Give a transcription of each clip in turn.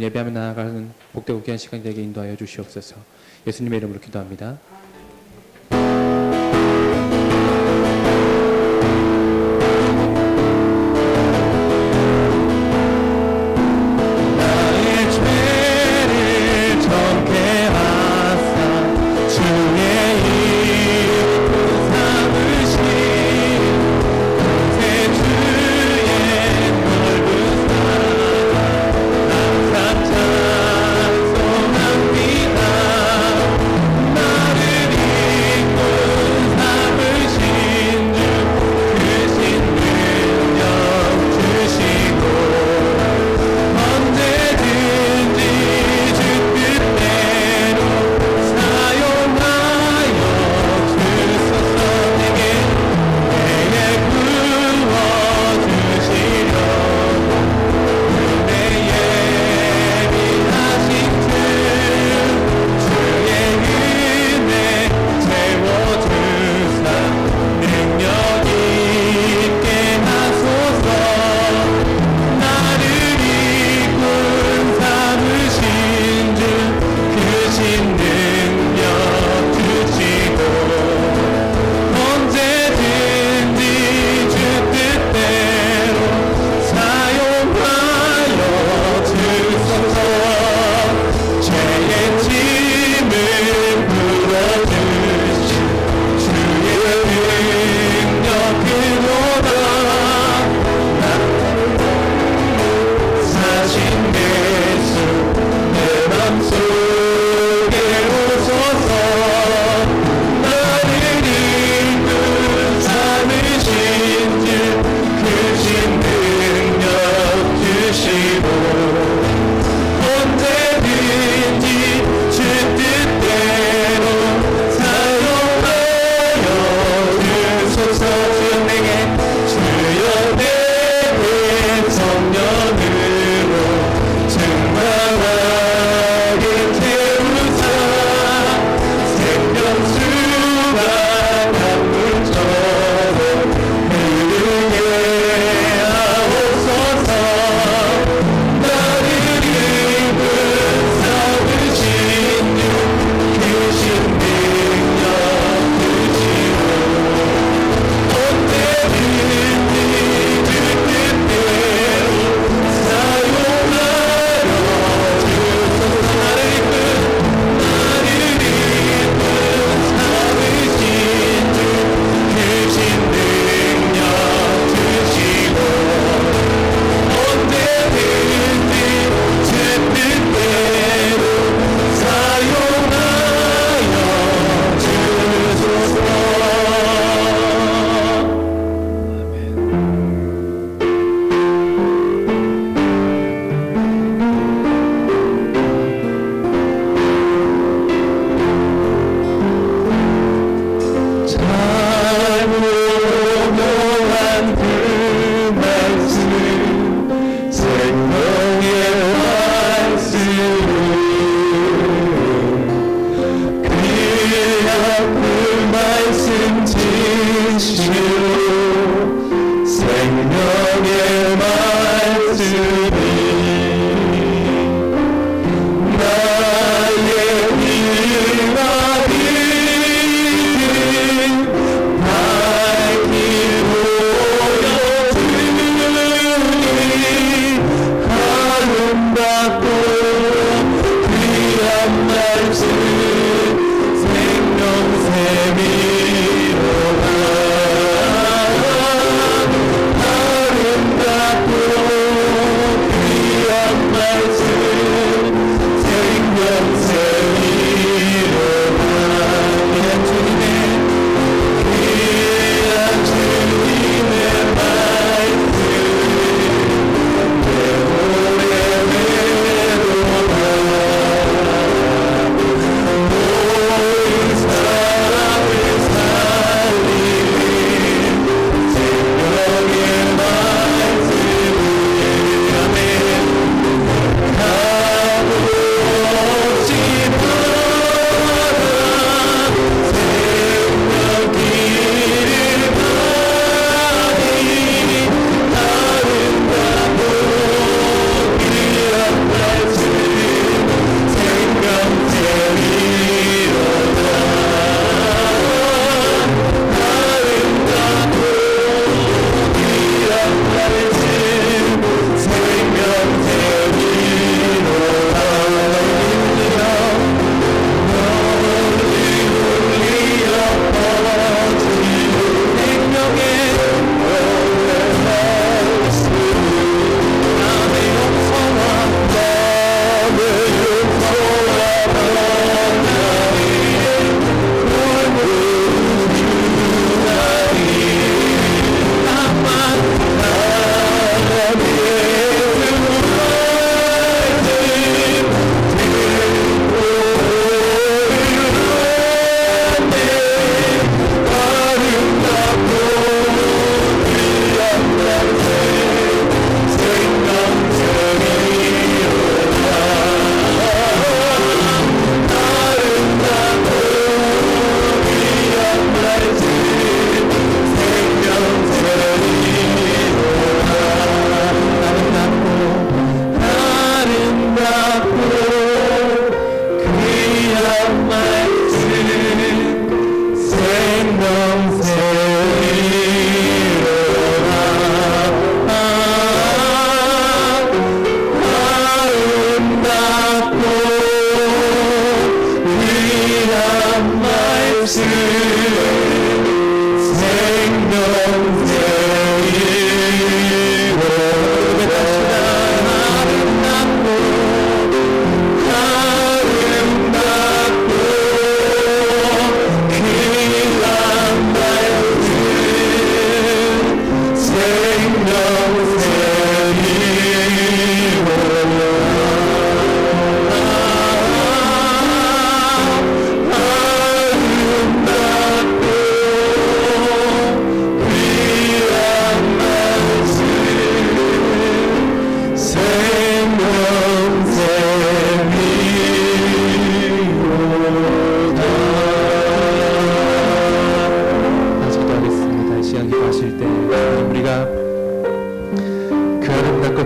예배하며 나아가는 복되고 귀한 시간이 되게 인도하여 주시옵소서. 예수님의 이름으로 기도합니다. 나를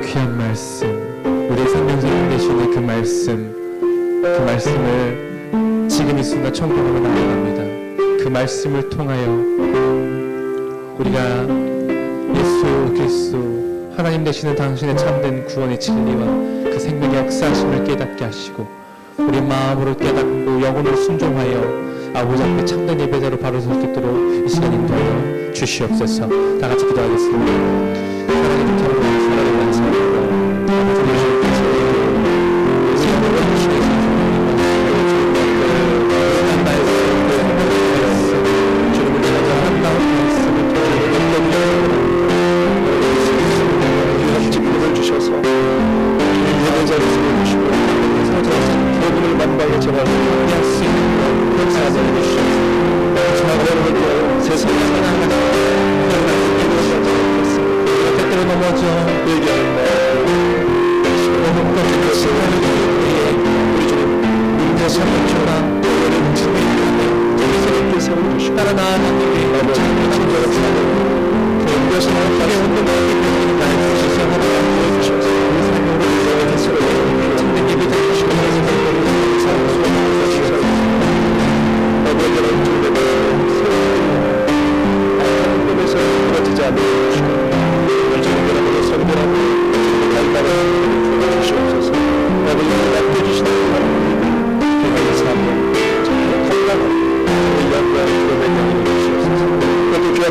귀한 말씀, 우리의 생명을 되시는 그 말씀을 지금 이 순간 청구하고 나아갑니다. 그 말씀을 통하여 우리가 예수 그리스도 하나님 되시는 당신의 참된 구원의 진리와 그 생명의 역사심을 깨닫게 하시고 우리 마음으로 깨닫고 영혼으로 순종하여 아버지 앞에 참된 예배자로 바로 설 수 있도록 이 시간 인도하여 주시옵소서. 다 같이 기도하겠습니다. 하나님 참으로 살아가는 감사합니다.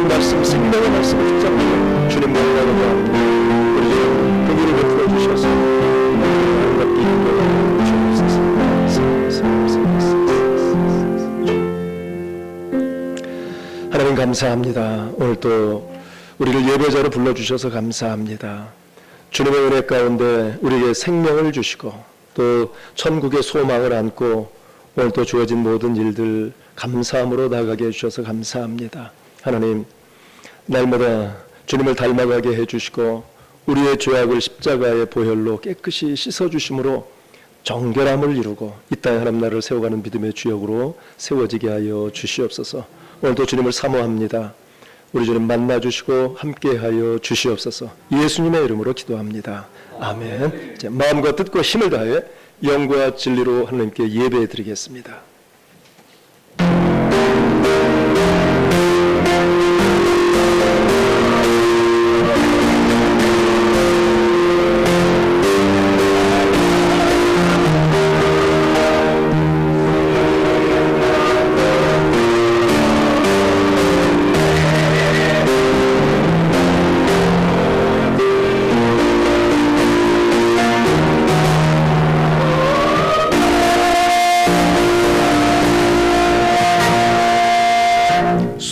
말씀, 생명의 말씀을 붙잡고 주님 만나는 마음으로 우리 그 길을 베풀어 주셔서 아름답게 인도하여 주옵소서. 하나님 감사합니다. 오늘 또 우리를 예배자로 불러주셔서 감사합니다. 주님의 은혜 가운데 우리에게 생명을 주시고 또 천국의 소망을 안고 오늘 또 주어진 모든 일들 감사함으로 나가게 해주셔서 감사합니다. 하나님, 날마다 주님을 닮아가게 해주시고 우리의 죄악을 십자가의 보혈로 깨끗이 씻어주심으로 정결함을 이루고 이 땅에 하나님 나라를 세워가는 믿음의 주역으로 세워지게 하여 주시옵소서. 오늘도 주님을 사모합니다. 우리 주님 만나주시고 함께하여 주시옵소서. 예수님의 이름으로 기도합니다. 아멘. 자, 마음과 뜻과 힘을 다해 영과 진리로 하나님께 예배해 드리겠습니다.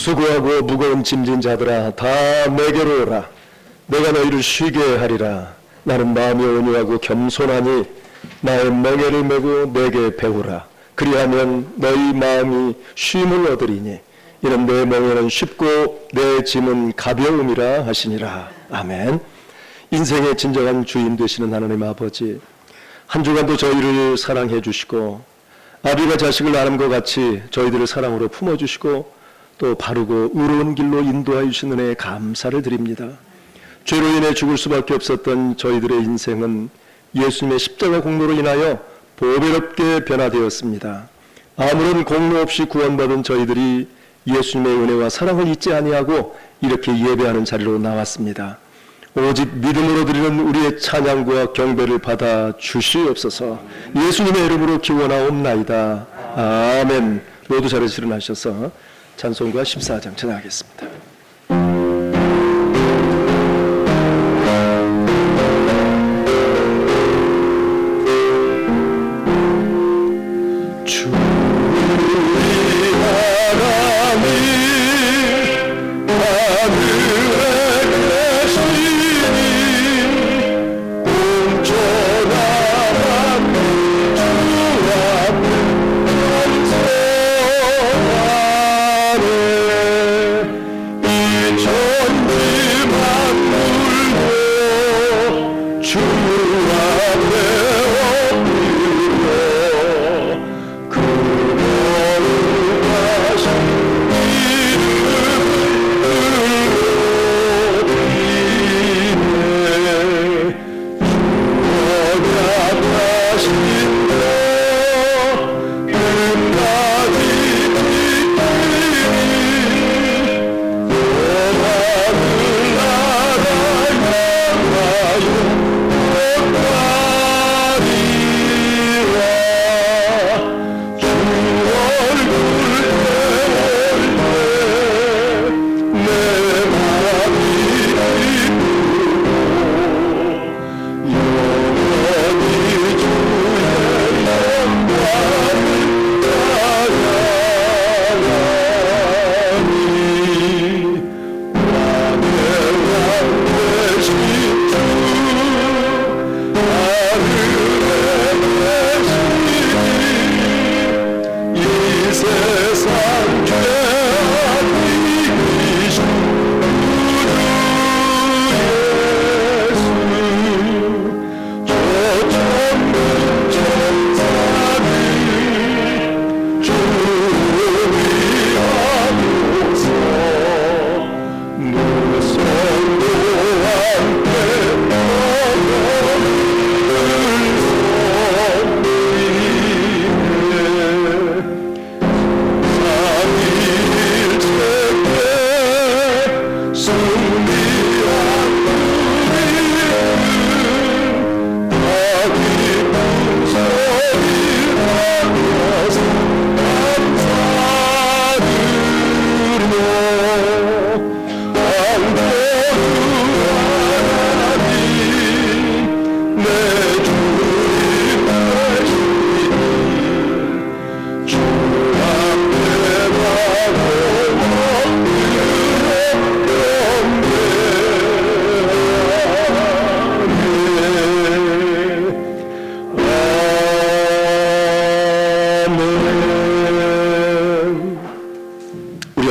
수고하고 무거운 짐진 자들아 다 내게로 오라. 내가 너희를 쉬게 하리라. 나는 마음이 온유하고 겸손하니 나의 멍에를 메고 내게 배우라. 그리하면 너희 마음이 쉼을 얻으리니 이는 내 멍에는 쉽고 내 짐은 가벼움이라 하시니라. 아멘. 인생의 진정한 주인 되시는 하나님 아버지, 한 주간도 저희를 사랑해 주시고 아비가 자식을 낳은 것 같이 저희들을 사랑으로 품어주시고 또 바르고 의로운 길로 인도하여 주시는 은혜에 감사를 드립니다. 죄로 인해 죽을 수밖에 없었던 저희들의 인생은 예수님의 십자가 공로로 인하여 보배롭게 변화되었습니다. 아무런 공로 없이 구원받은 저희들이 예수님의 은혜와 사랑을 잊지 아니하고 이렇게 예배하는 자리로 나왔습니다. 오직 믿음으로 드리는 우리의 찬양과 경배를 받아 주시옵소서. 예수님의 이름으로 기원하옵나이다. 아멘. 모두 자리에서 일어나셔서 찬송가 14장 찬양하겠습니다.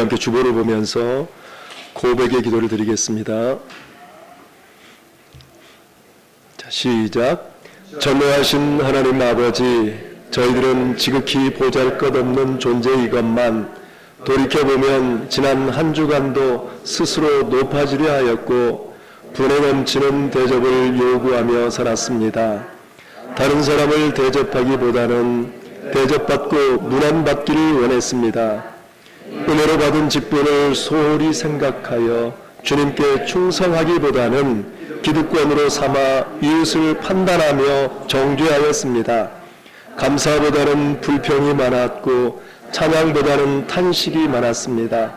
함께 주보를 보면서 고백의 기도를 드리겠습니다. 자, 시작. 전능하신 하나님 아버지, 저희들은 지극히 보잘것없는 존재이건만 돌이켜보면 지난 한 주간도 스스로 높아지려 하였고 분에 넘치는 대접을 요구하며 살았습니다. 다른 사람을 대접하기보다는 대접받고 문안받기를 원했습니다. 은혜로 받은 직분을 소홀히 생각하여 주님께 충성하기보다는 기득권으로 삼아 이웃을 판단하며 정죄하였습니다. 감사보다는 불평이 많았고 찬양보다는 탄식이 많았습니다.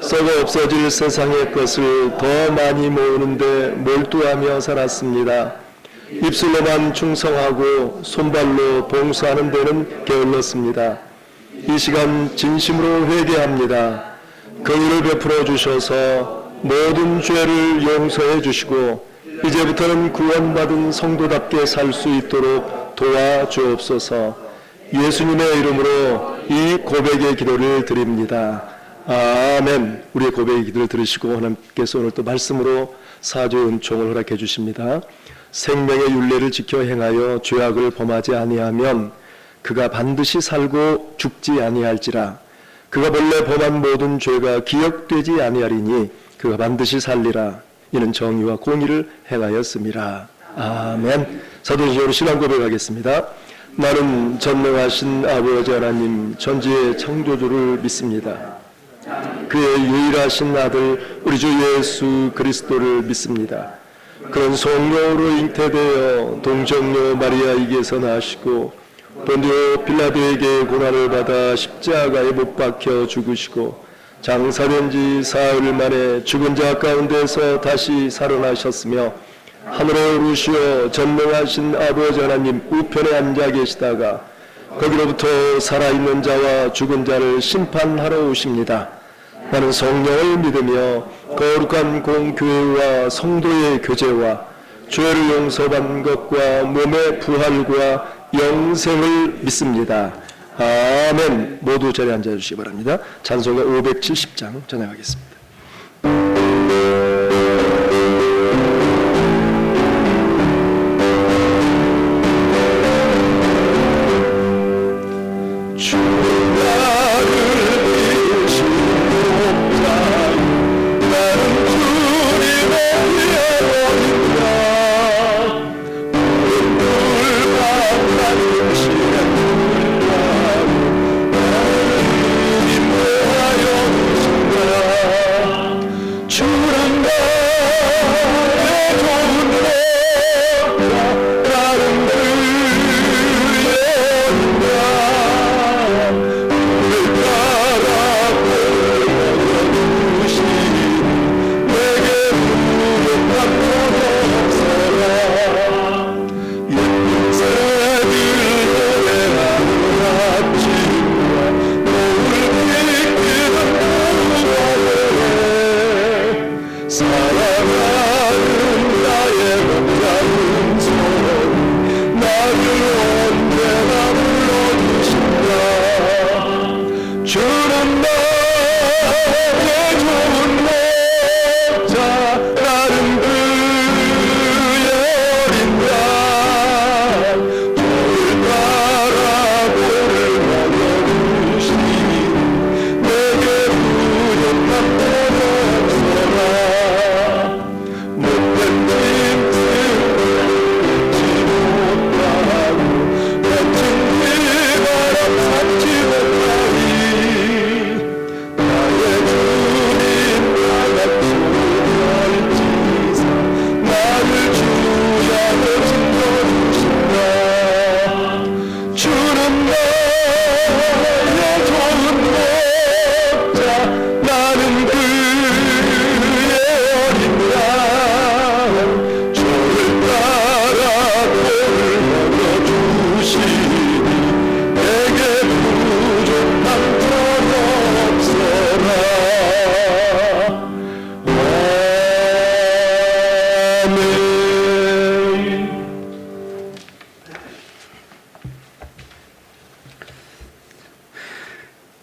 썩어 없어질 세상의 것을 더 많이 모으는데 몰두하며 살았습니다. 입술로만 충성하고 손발로 봉사하는 데는 게을렀습니다. 이 시간 진심으로 회개합니다. 긍휼을 베풀어 주셔서 모든 죄를 용서해 주시고 이제부터는 구원받은 성도답게 살 수 있도록 도와주옵소서. 예수님의 이름으로 이 고백의 기도를 드립니다. 아멘. 우리의 고백의 기도를 들으시고 하나님께서 오늘 또 말씀으로 사죄의 은총을 허락해 주십니다. 생명의 율례를 지켜 행하여 죄악을 범하지 아니하면 그가 반드시 살고 죽지 아니할지라. 그가 본래 범한 모든 죄가 기억되지 아니하리니 그가 반드시 살리라. 이는 정의와 공의를 행하였음이라. 아멘. 사도신경으로 신앙 고백하겠습니다. 나는 전능하신 아버지 하나님 전지의 창조주를 믿습니다. 그의 유일하신 아들 우리 주 예수 그리스도를 믿습니다. 그는 성령으로 잉태되어 동정녀 마리아에게서 나시고 본디오 빌라도에게 고난을 받아 십자가에 못 박혀 죽으시고 장사된 지 사흘 만에 죽은 자 가운데서 다시 살아나셨으며 하늘에 오르시어 전능하신 아버지 하나님 우편에 앉아 계시다가 거기로부터 살아있는 자와 죽은 자를 심판하러 오십니다. 나는 성령을 믿으며 거룩한 공교회와 성도의 교제와 죄를 용서받는 것과 몸의 부활과 영생을 믿습니다. 아멘. 모두 자리에 앉아주시기 바랍니다. 찬송가 570장 전해가겠습니다.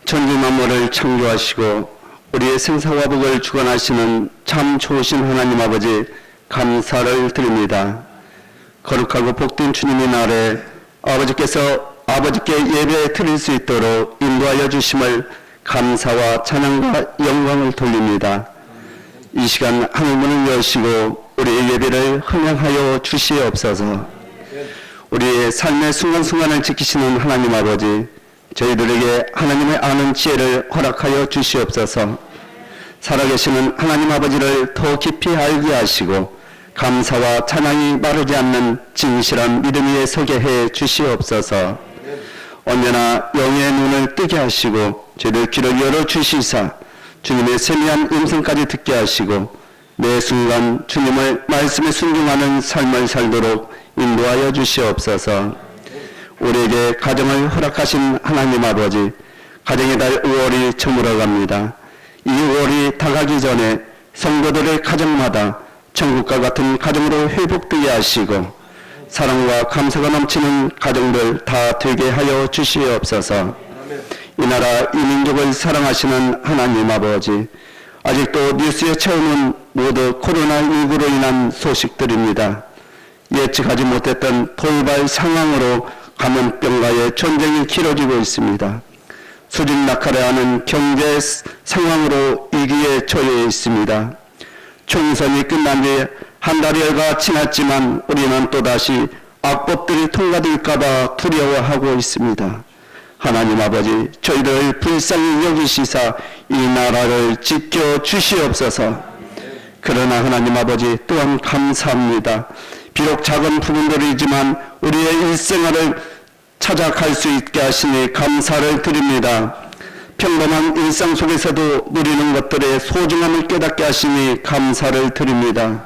천지만물을 창조하시고 우리의 생사와 복을 주관하시는 참 좋으신 하나님 아버지 감사를 드립니다. 거룩하고 복된 주님의 날에 아버지께 예배 드릴 수 있도록 인도하여 주심을 감사와 찬양과 영광을 돌립니다. 이 시간 하늘문을 여시고 우리의 예배를 흥행하여 주시옵소서. 우리의 삶의 순간순간을 지키시는 하나님 아버지, 저희들에게 하나님의 아는 지혜를 허락하여 주시옵소서. 살아계시는 하나님 아버지를 더 깊이 알게 하시고 감사와 찬양이 마르지 않는 진실한 믿음 위에 서게 해 주시옵소서. 언제나 영의 눈을 뜨게 하시고 저희들 귀를 열어 주시사 주님의 세미한 음성까지 듣게 하시고 매 순간 주님을 말씀에 순종하는 삶을 살도록 인도하여 주시옵소서. 우리에게 가정을 허락하신 하나님 아버지, 가정의 달 5월이 저물어갑니다. 이 5월이 다가기 전에 성도들의 가정마다 천국과 같은 가정으로 회복되게 하시고 사랑과 감사가 넘치는 가정들 다 되게 하여 주시옵소서. 이 나라 이 민족을 사랑하시는 하나님 아버지, 아직도 뉴스에 채우는 모두 코로나19로 인한 소식들입니다. 예측하지 못했던 돌발 상황으로 감염병과의 전쟁이 길어지고 있습니다. 수직 낙하라는 경제 상황으로 위기에 처해 있습니다. 총선이 끝난 지 한 달여가 지났지만 우리는 또다시 악법들이 통과될까봐 두려워하고 있습니다. 하나님 아버지, 저희를 불쌍히 여기시사 이 나라를 지켜 주시옵소서. 그러나 하나님 아버지 또한 감사합니다. 비록 작은 부분들이지만 우리의 일생활을 찾아갈 수 있게 하시니 감사를 드립니다. 평범한 일상 속에서도 누리는 것들의 소중함을 깨닫게 하시니 감사를 드립니다.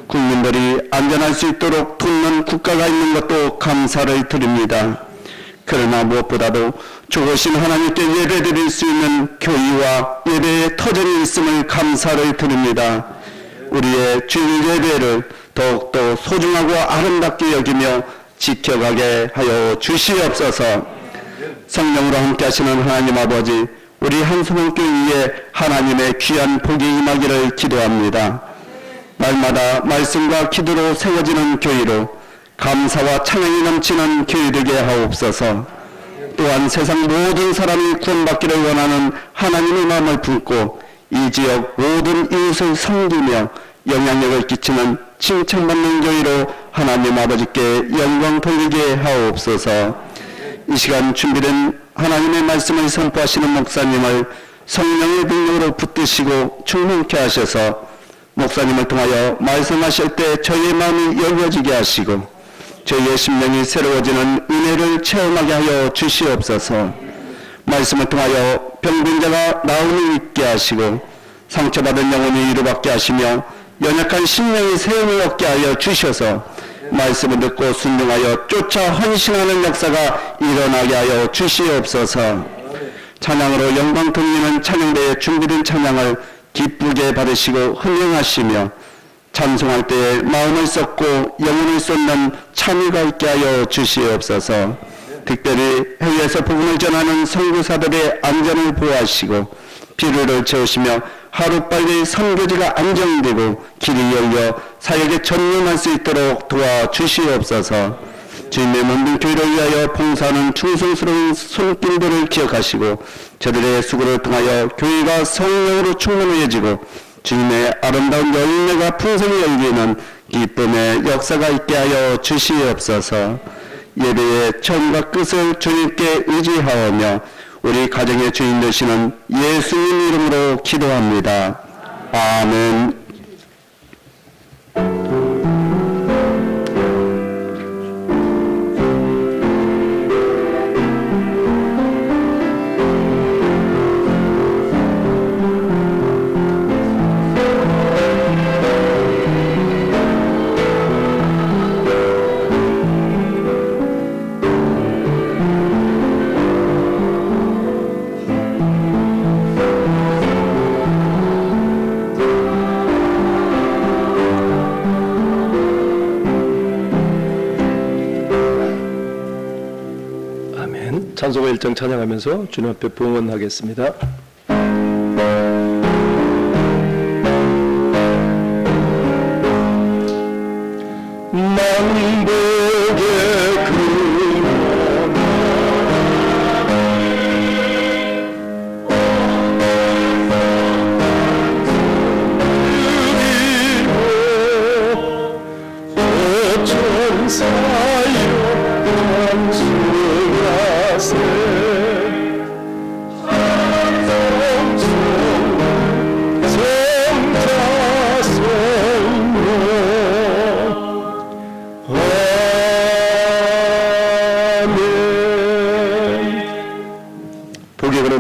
국민들이 안전할 수 있도록 돕는 국가가 있는 것도 감사를 드립니다. 그러나 무엇보다도 좋으신 하나님께 예배드릴 수 있는 교회와 예배의 터전이 있음을 감사를 드립니다. 우리의 주일 예배를 더욱더 소중하고 아름답게 여기며 지켜가게 하여 주시옵소서. 성령으로 함께 하시는 하나님 아버지, 우리 한소문교회에 하나님의 귀한 복이 임하기를 기도합니다. 날마다 말씀과 기도로 세워지는 교회로 감사와 찬양이 넘치는 교회 되게 하옵소서. 또한 세상 모든 사람이 구원받기를 원하는 하나님의 마음을 품고 이 지역 모든 이웃을 섬기며 영향력을 끼치는 칭찬받는 교회로 하나님 아버지께 영광 돌리게 하옵소서. 이 시간 준비된 하나님의 말씀을 선포하시는 목사님을 성령의 능력으로 붙드시고 충만케 하셔서 목사님을 통하여 말씀하실 때 저희의 마음이 열려지게 하시고 저희의 심령이 새로워지는 은혜를 체험하게 하여 주시옵소서. 말씀을 통하여 병든 자가 나음을 입게 하시고 상처받은 영혼이 위로받게 하시며 연약한 심령이 세움을 얻게 하여 주셔서 말씀을 듣고 순종하여 쫓아 헌신하는 역사가 일어나게 하여 주시옵소서. 찬양으로 영광 돌리는 찬양대에 준비된 찬양을 기쁘게 받으시고 흥행하시며 찬송할 때에 마음을 쏟고 영혼을 쏟는 참여가 있게 하여 주시옵소서. 특별히 해외에서 복음을 전하는 선교사들의 안전을 보호하시고 피로를 채우시며 하루빨리 선교지가 안정되고 길이 열려 사역에 전념할 수 있도록 도와주시옵소서. 주님의 모든 교회를 위하여 봉사하는 충성스러운 손길들을 기억하시고 저들의 수고를 통하여 교회가 성령으로 충만해지고 주님의 아름다운 열매가 풍성히 열리는 기쁨의 역사가 있게 하여 주시옵소서. 예배의 처음과 끝을 주님께 의지하오며 우리 가정의 주인 되시는 예수님 이름으로 기도합니다. 아멘. 찬송가 1장 찬양하면서 주님 앞에 봉헌하겠습니다. 만복의 그리고 천사여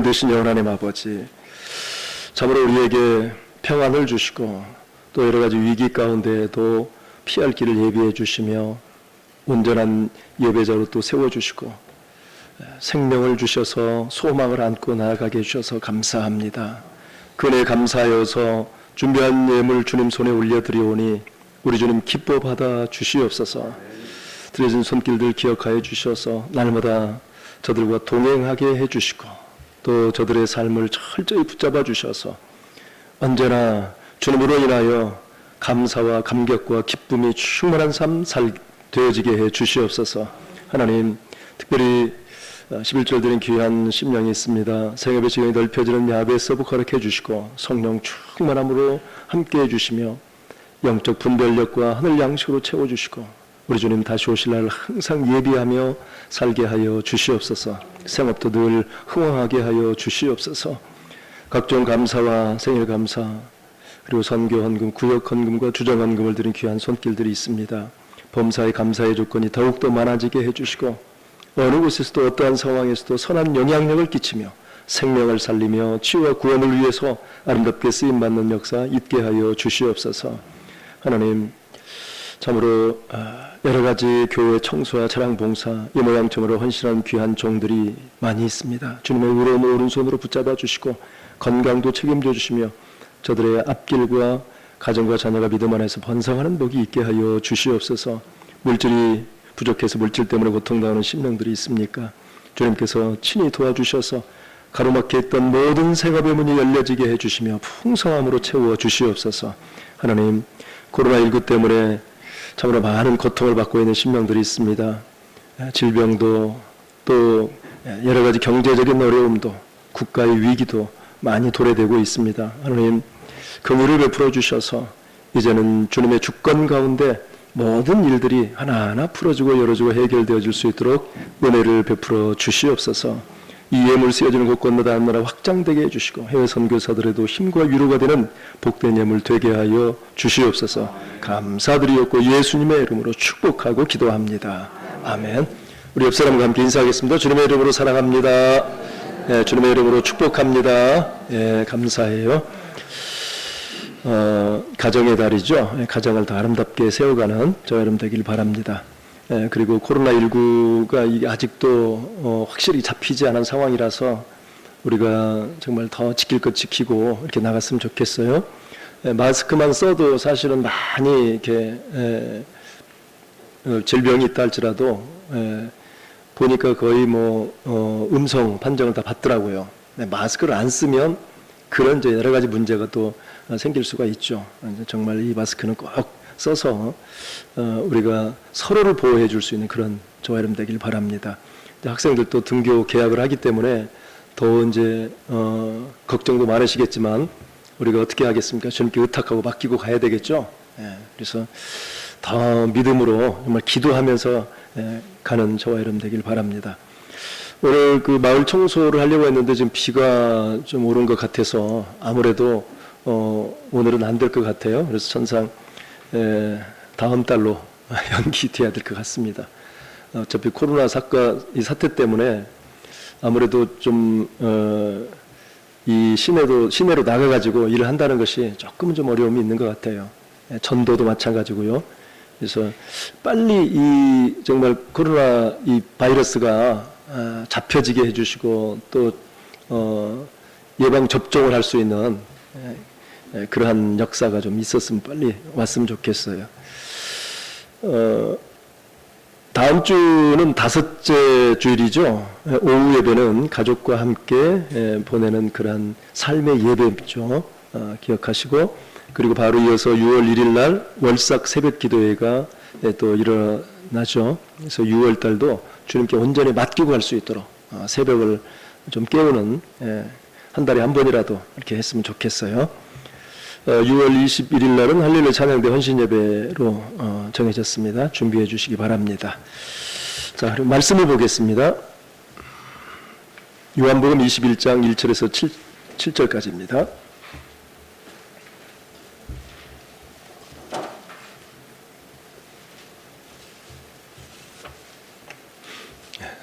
되신 하나님 아버지, 참으로 우리에게 평안을 주시고 또 여러 가지 위기 가운데에도 피할 길을 예비해 주시며 온전한 예배자로 또 세워주시고 생명을 주셔서 소망을 안고 나아가게 해주셔서 감사합니다. 그 은혜에 감사하여서 준비한 예물 주님 손에 올려드리오니 우리 주님 기뻐 받아 주시옵소서. 드려진 손길들 기억하여 주셔서 날마다 저들과 동행하게 해주시고 또 저들의 삶을 철저히 붙잡아 주셔서 언제나 주님으로 인하여 감사와 감격과 기쁨이 충만한 삶 되어지게 해 주시옵소서. 하나님, 특별히 11절 드린 귀한 심령이 있습니다. 생업의 지경이 넓혀지는 야베 서브 허락해 주시고 성령 충만함으로 함께 해 주시며 영적 분별력과 하늘 양식으로 채워주시고 우리 주님 다시 오실 날 항상 예비하며 살게 하여 주시옵소서. 생업도 늘 흥왕하게 하여 주시옵소서. 각종 감사와 생일 감사 그리고 선교 헌금, 구역 헌금과 주정 헌금을 드린 귀한 손길들이 있습니다. 범사의 감사의 조건이 더욱더 많아지게 해주시고 어느 곳에서도 어떠한 상황에서도 선한 영향력을 끼치며 생명을 살리며 치유와 구원을 위해서 아름답게 쓰임받는 역사 있게 하여 주시옵소서. 하나님, 참으로 여러 가지 교회 청소와 차량 봉사 이 모양처럼 헌신한 귀한 종들이 많이 있습니다. 주님의 의로운 오른손으로 붙잡아 주시고 건강도 책임져 주시며 저들의 앞길과 가정과 자녀가 믿음 안에서 번성하는 복이 있게 하여 주시옵소서. 물질이 부족해서 물질 때문에 고통당하는 심령들이 있습니까? 주님께서 친히 도와주셔서 가로막혀 있던 모든 생업의 문이 열려지게 해주시며 풍성함으로 채워 주시옵소서. 하나님, 코로나19 때문에 참으로 많은 고통을 받고 있는 심령들이 있습니다. 질병도 또 여러 가지 경제적인 어려움도 국가의 위기도 많이 도래되고 있습니다. 하나님, 긍휼을 베풀어 주셔서 이제는 주님의 주권 가운데 모든 일들이 하나하나 풀어지고 열어지고 해결되어질 수 있도록 은혜를 베풀어 주시옵소서. 이 예물 쓰여지는 곳곳마다 하나라 확장되게 해주시고 해외 선교사들에도 힘과 위로가 되는 복된 예물 되게 하여 주시옵소서. 감사드리옵고 예수님의 이름으로 축복하고 기도합니다. 아멘. 우리 옆 사람과 함께 인사하겠습니다. 주님의 이름으로 사랑합니다. 주님의 이름으로 축복합니다. 감사해요. 가정의 달이죠. 가정을 더 아름답게 세워가는 저 여러분 되길 바랍니다. 그리고 코로나19가 이게 아직도 확실히 잡히지 않은 상황이라서 우리가 정말 더 지킬 것 지키고 이렇게 나갔으면 좋겠어요. 마스크만 써도 사실은 많이 이렇게 질병이 있다 할지라도 보니까 거의 뭐 음성 판정을 다 받더라고요. 마스크를 안 쓰면 그런 이제 여러 가지 문제가 또 생길 수가 있죠. 정말 이 마스크는 꼭 써서 우리가 서로를 보호해 줄 수 있는 그런 저와 여러분 되길 바랍니다. 학생들도 등교 개학을 하기 때문에 더 이제 걱정도 많으시겠지만 우리가 어떻게 하겠습니까? 주님께 의탁하고 맡기고 가야 되겠죠. 그래서 더 믿음으로 정말 기도하면서 가는 저와 여러분 되길 바랍니다. 오늘 그 마을 청소를 하려고 했는데 지금 비가 좀 오는 것 같아서 아무래도 오늘은 안 될 것 같아요. 그래서 천상 다음 달로 연기돼야 될 것 같습니다. 어차피 코로나 이 사태 때문에 아무래도 좀 이 시내로 나가가지고 일을 한다는 것이 조금 좀 어려움이 있는 것 같아요. 전도도 마찬가지고요. 그래서 빨리 이 정말 코로나 이 바이러스가 잡혀지게 해주시고 또 예방 접종을 할 수 있는 그러한 역사가 좀 있었으면 빨리 왔으면 좋겠어요. 다음 주는 5째 주일이죠. 오후 예배는 가족과 함께 보내는 그러한 삶의 예배죠. 기억하시고 그리고 바로 이어서 6월 1일 날 월삭 새벽 기도회가 또 일어나죠. 그래서 6월 달도 주님께 온전히 맡기고 갈 수 있도록 새벽을 좀 깨우는 한 달에 한 번이라도 이렇게 했으면 좋겠어요. 6월 21일 날은 할렐루야 찬양대 헌신 예배로 정해졌습니다. 준비해 주시기 바랍니다. 자, 그럼 말씀을 보겠습니다. 요한복음 21장 1절에서 7절까지입니다.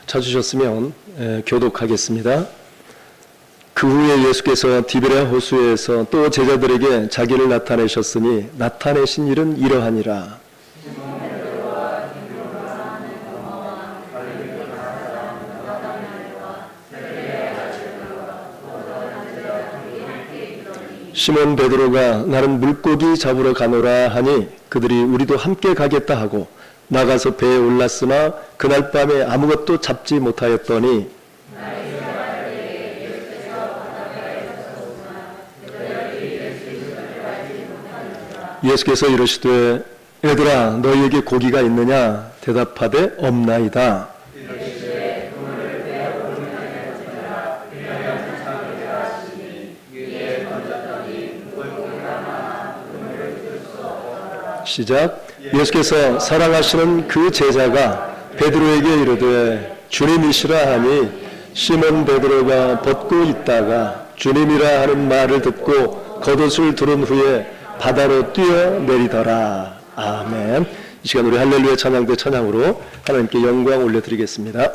찾으셨으면 교독하겠습니다. 그 후에 예수께서 디베랴 호수에서 또 제자들에게 자기를 나타내셨으니 나타내신 일은 이러하니라. 시몬 베드로가 나는 물고기 잡으러 가노라 하니 그들이 우리도 함께 가겠다 하고 나가서 배에 올랐으나 그날 밤에 아무것도 잡지 못하였더니 예수께서 이르시되 얘들아 너희에게 고기가 있느냐 대답하되 없나이다. 시작. 예수께서 사랑하시는 그 제자가 베드로에게 이르되 주님이시라 하니 시몬 베드로가 벗고 있다가 주님이라 하는 말을 듣고 겉옷을 두른 후에 바다로 뛰어내리더라. 아멘. 이 시간 우리 할렐루야 찬양대 찬양으로 하나님께 영광 올려드리겠습니다.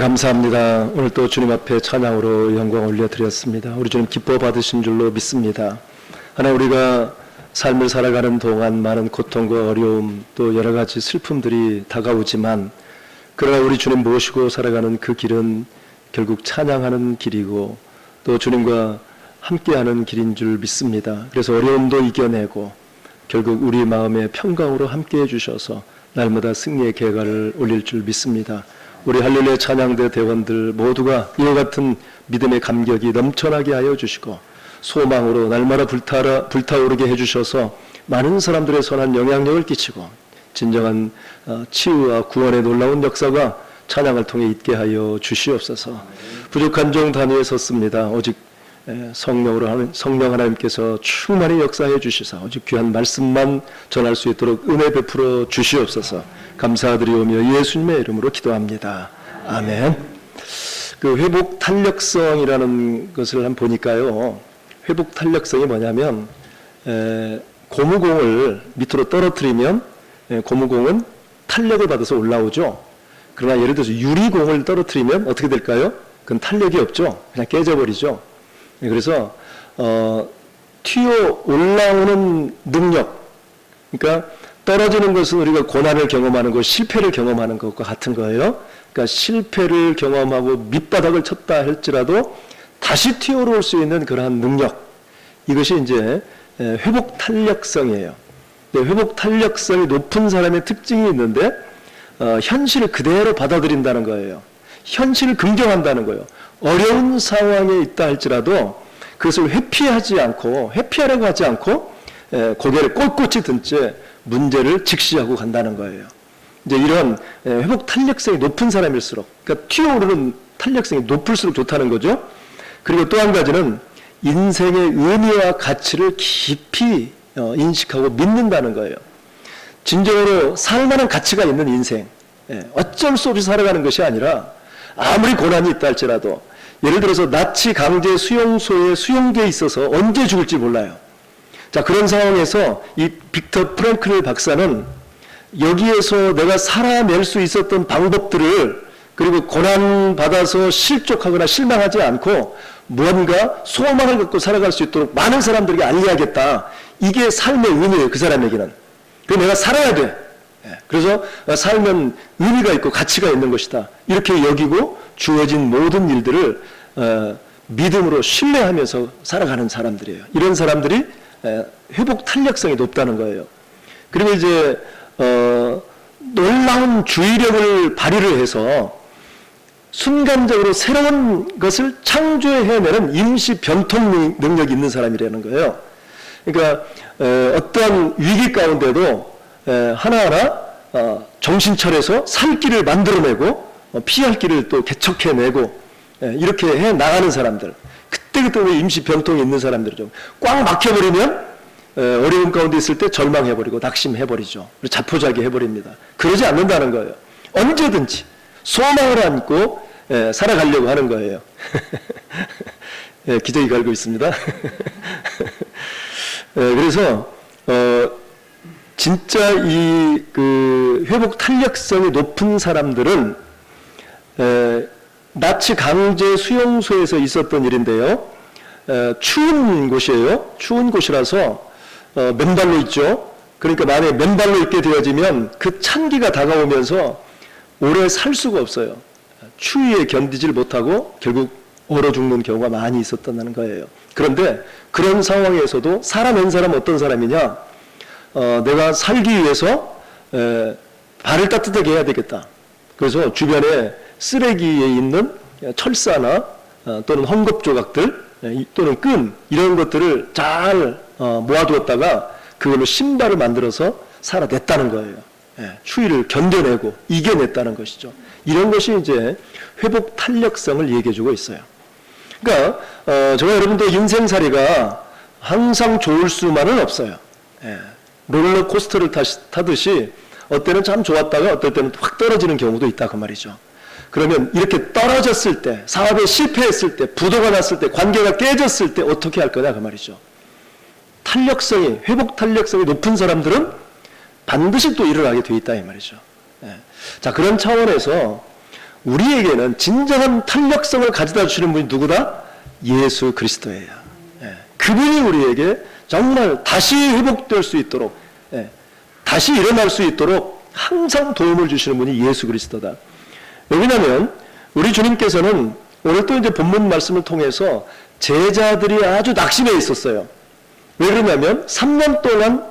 감사합니다. 오늘 또 주님 앞에 찬양으로 영광 올려드렸습니다. 우리 주님 기뻐 받으신 줄로 믿습니다. 하나님, 우리가 삶을 살아가는 동안 많은 고통과 어려움 또 여러 가지 슬픔들이 다가오지만, 그러나 우리 주님 모시고 살아가는 그 길은 결국 찬양하는 길이고 또 주님과 함께하는 길인 줄 믿습니다. 그래서 어려움도 이겨내고 결국 우리 마음의 평강으로 함께해 주셔서 날마다 승리의 계가를 올릴 줄 믿습니다. 우리 할렐루야 찬양대 대원들 모두가 이와 같은 믿음의 감격이 넘쳐나게 하여 주시고 소망으로 날마다 불타오르게 해주셔서 많은 사람들의 선한 영향력을 끼치고 진정한 치유와 구원의 놀라운 역사가 찬양을 통해 있게 하여 주시옵소서. 부족한 종 단위에 섰습니다. 오직 성령 하나님께서 충만히 역사해 주시사 오직 귀한 말씀만 전할 수 있도록 은혜 베풀어 주시옵소서. 감사드리오며 예수님의 이름으로 기도합니다. 아멘. 그 회복 탄력성이라는 것을 한번 보니까요, 회복 탄력성이 뭐냐면 고무공을 밑으로 떨어뜨리면 고무공은 탄력을 받아서 올라오죠. 그러나 예를 들어서 유리공을 떨어뜨리면 어떻게 될까요? 그건 탄력이 없죠. 그냥 깨져버리죠. 그래서 튀어 올라오는 능력, 그러니까 떨어지는 것은 우리가 고난을 경험하는 것, 실패를 경험하는 것과 같은 거예요. 그러니까 실패를 경험하고 밑바닥을 쳤다 할지라도 다시 튀어올 수 있는 그러한 능력, 이것이 이제 회복 탄력성이에요. 회복 탄력성이 높은 사람의 특징이 있는데 현실을 그대로 받아들인다는 거예요. 현실을 긍정한다는 거예요. 어려운 상황에 있다 할지라도 그것을 회피하려고 하지 않고 고개를 꼿꼿이 든 채 문제를 직시하고 간다는 거예요. 이제 이런 회복 탄력성이 높은 사람일수록, 그러니까 튀어오르는 탄력성이 높을수록 좋다는 거죠. 그리고 또 한 가지는 인생의 의미와 가치를 깊이 인식하고 믿는다는 거예요. 진정으로 살만한 가치가 있는 인생, 어쩔 수 없이 살아가는 것이 아니라 아무리 고난이 있다 할지라도, 예를 들어서 나치 강제 수용소에 수용되어 있어서 언제 죽을지 몰라요. 자, 그런 상황에서 이 빅터 프랭클 박사는 여기에서 내가 살아낼 수 있었던 방법들을, 그리고 고난받아서 실족하거나 실망하지 않고 무언가 소망을 갖고 살아갈 수 있도록 많은 사람들에게 알려야겠다. 이게 삶의 의미예요, 그 사람에게는. 그래서 내가 살아야 돼. 그래서 살면 의미가 있고 가치가 있는 것이다. 이렇게 여기고 주어진 모든 일들을 믿음으로 신뢰하면서 살아가는 사람들이에요. 이런 사람들이 회복 탄력성이 높다는 거예요. 그리고 이제 놀라운 주의력을 발휘를 해서 순간적으로 새로운 것을 창조해내는 임시 변통 능력이 있는 사람이라는 거예요. 그러니까 어떠한 위기 가운데도 하나하나 정신 차려서 살 길을 만들어내고 피할 길을 또 개척해내고 이렇게 해 나가는 사람들, 그때그때 임시 변통이 있는 사람들이죠. 꽉 막혀버리면 어려움 가운데 있을 때 절망해버리고 낙심해버리죠. 자포자기 해버립니다. 그러지 않는다는 거예요. 언제든지 소망을 안고 살아가려고 하는 거예요. 기저귀 갈고 있습니다. 그래서 진짜 이 회복 탄력성이 높은 사람들은 나치 강제 수용소에서 있었던 일인데요. 추운 곳이에요. 추운 곳이라서 맨발로 있죠. 그러니까 만약에 맨발로 있게 되어지면 그 찬기가 다가오면서 오래 살 수가 없어요. 추위에 견디질 못하고 결국 얼어 죽는 경우가 많이 있었다는 거예요. 그런데 그런 상황에서도 살아낸 사람은 어떤 사람이냐? 내가 살기 위해서 발을 따뜻하게 해야 되겠다. 그래서 주변에 쓰레기에 있는 철사나 또는 헝겊 조각들 또는 끈, 이런 것들을 잘 모아두었다가 그걸로 신발을 만들어서 살아냈다는 거예요. 추위를 견뎌내고 이겨냈다는 것이죠. 이런 것이 이제 회복 탄력성을 얘기해주고 있어요. 그러니까 저와 여러분도 인생살이가 항상 좋을 수만은 없어요. 롤러코스터를 타듯이 어때는 참 좋았다가 어떨 때는 확 떨어지는 경우도 있다 그 말이죠. 그러면 이렇게 떨어졌을 때, 사업에 실패했을 때, 부도가 났을 때, 관계가 깨졌을 때 어떻게 할 거냐 그 말이죠. 탄력성이, 회복 탄력성이 높은 사람들은 반드시 또 일어나게 돼 있다 이 말이죠. 자, 그런 차원에서 우리에게는 진정한 탄력성을 가져다 주시는 분이 누구다? 예수 그리스도예요. 그분이 우리에게 정말 다시 회복될 수 있도록, 다시 일어날 수 있도록 항상 도움을 주시는 분이 예수 그리스도다. 왜냐하면 우리 주님께서는 오늘 또 이제 본문 말씀을 통해서 제자들이 아주 낙심해 있었어요. 왜 그러냐면 3년 동안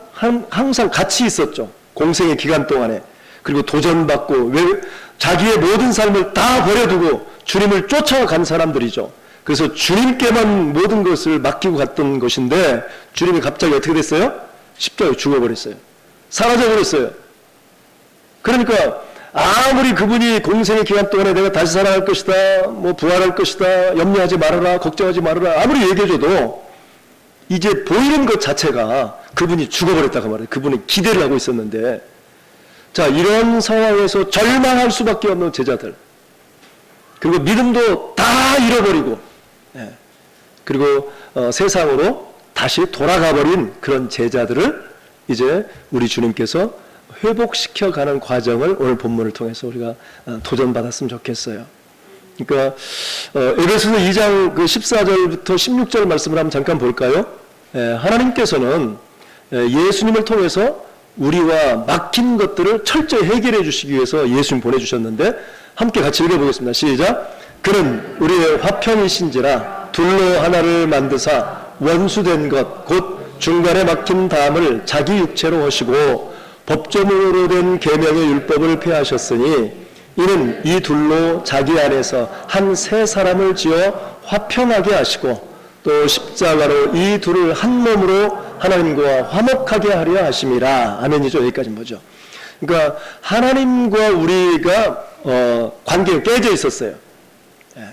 항상 같이 있었죠. 공생의 기간 동안에. 그리고 도전받고 자기의 모든 삶을 다 버려두고 주님을 쫓아간 사람들이죠. 그래서 주님께만 모든 것을 맡기고 갔던 것인데 주님이 갑자기 어떻게 됐어요? 십자가에 죽어버렸어요. 사라져버렸어요. 그러니까 아무리 그분이 공생의 기간 동안에 내가 다시 살아날 것이다, 뭐 부활할 것이다, 염려하지 말아라, 걱정하지 말아라 아무리 얘기해줘도 이제 보이는 것 자체가 그분이 죽어버렸다고 말해요. 그분이 기대를 하고 있었는데, 자, 이런 상황에서 절망할 수밖에 없는 제자들, 그리고 믿음도 다 잃어버리고, 그리고 세상으로 다시 돌아가버린 그런 제자들을 이제 우리 주님께서 회복시켜가는 과정을 오늘 본문을 통해서 우리가 도전받았으면 좋겠어요. 그러니까 에베소서 2장 그 14절부터 16절 말씀을 한번 잠깐 볼까요? 하나님께서는 예수님을 통해서 우리와 막힌 것들을 철저히 해결해 주시기 위해서 예수님 보내주셨는데 함께 같이 읽어보겠습니다. 시작. 그는 우리의 화평이신지라 둘로 하나를 만드사 원수된 것 곧 중간에 막힌 담을 자기 육체로 하시고 법조문으로 된 계명의 율법을 폐하셨으니 이는 이 둘로 자기 안에서 한 세 사람을 지어 화평하게 하시고 또 십자가로 이 둘을 한 몸으로 하나님과 화목하게 하려 하심이라. 아멘이죠. 여기까지 뭐죠. 그러니까 하나님과 우리가 관계가 깨져 있었어요.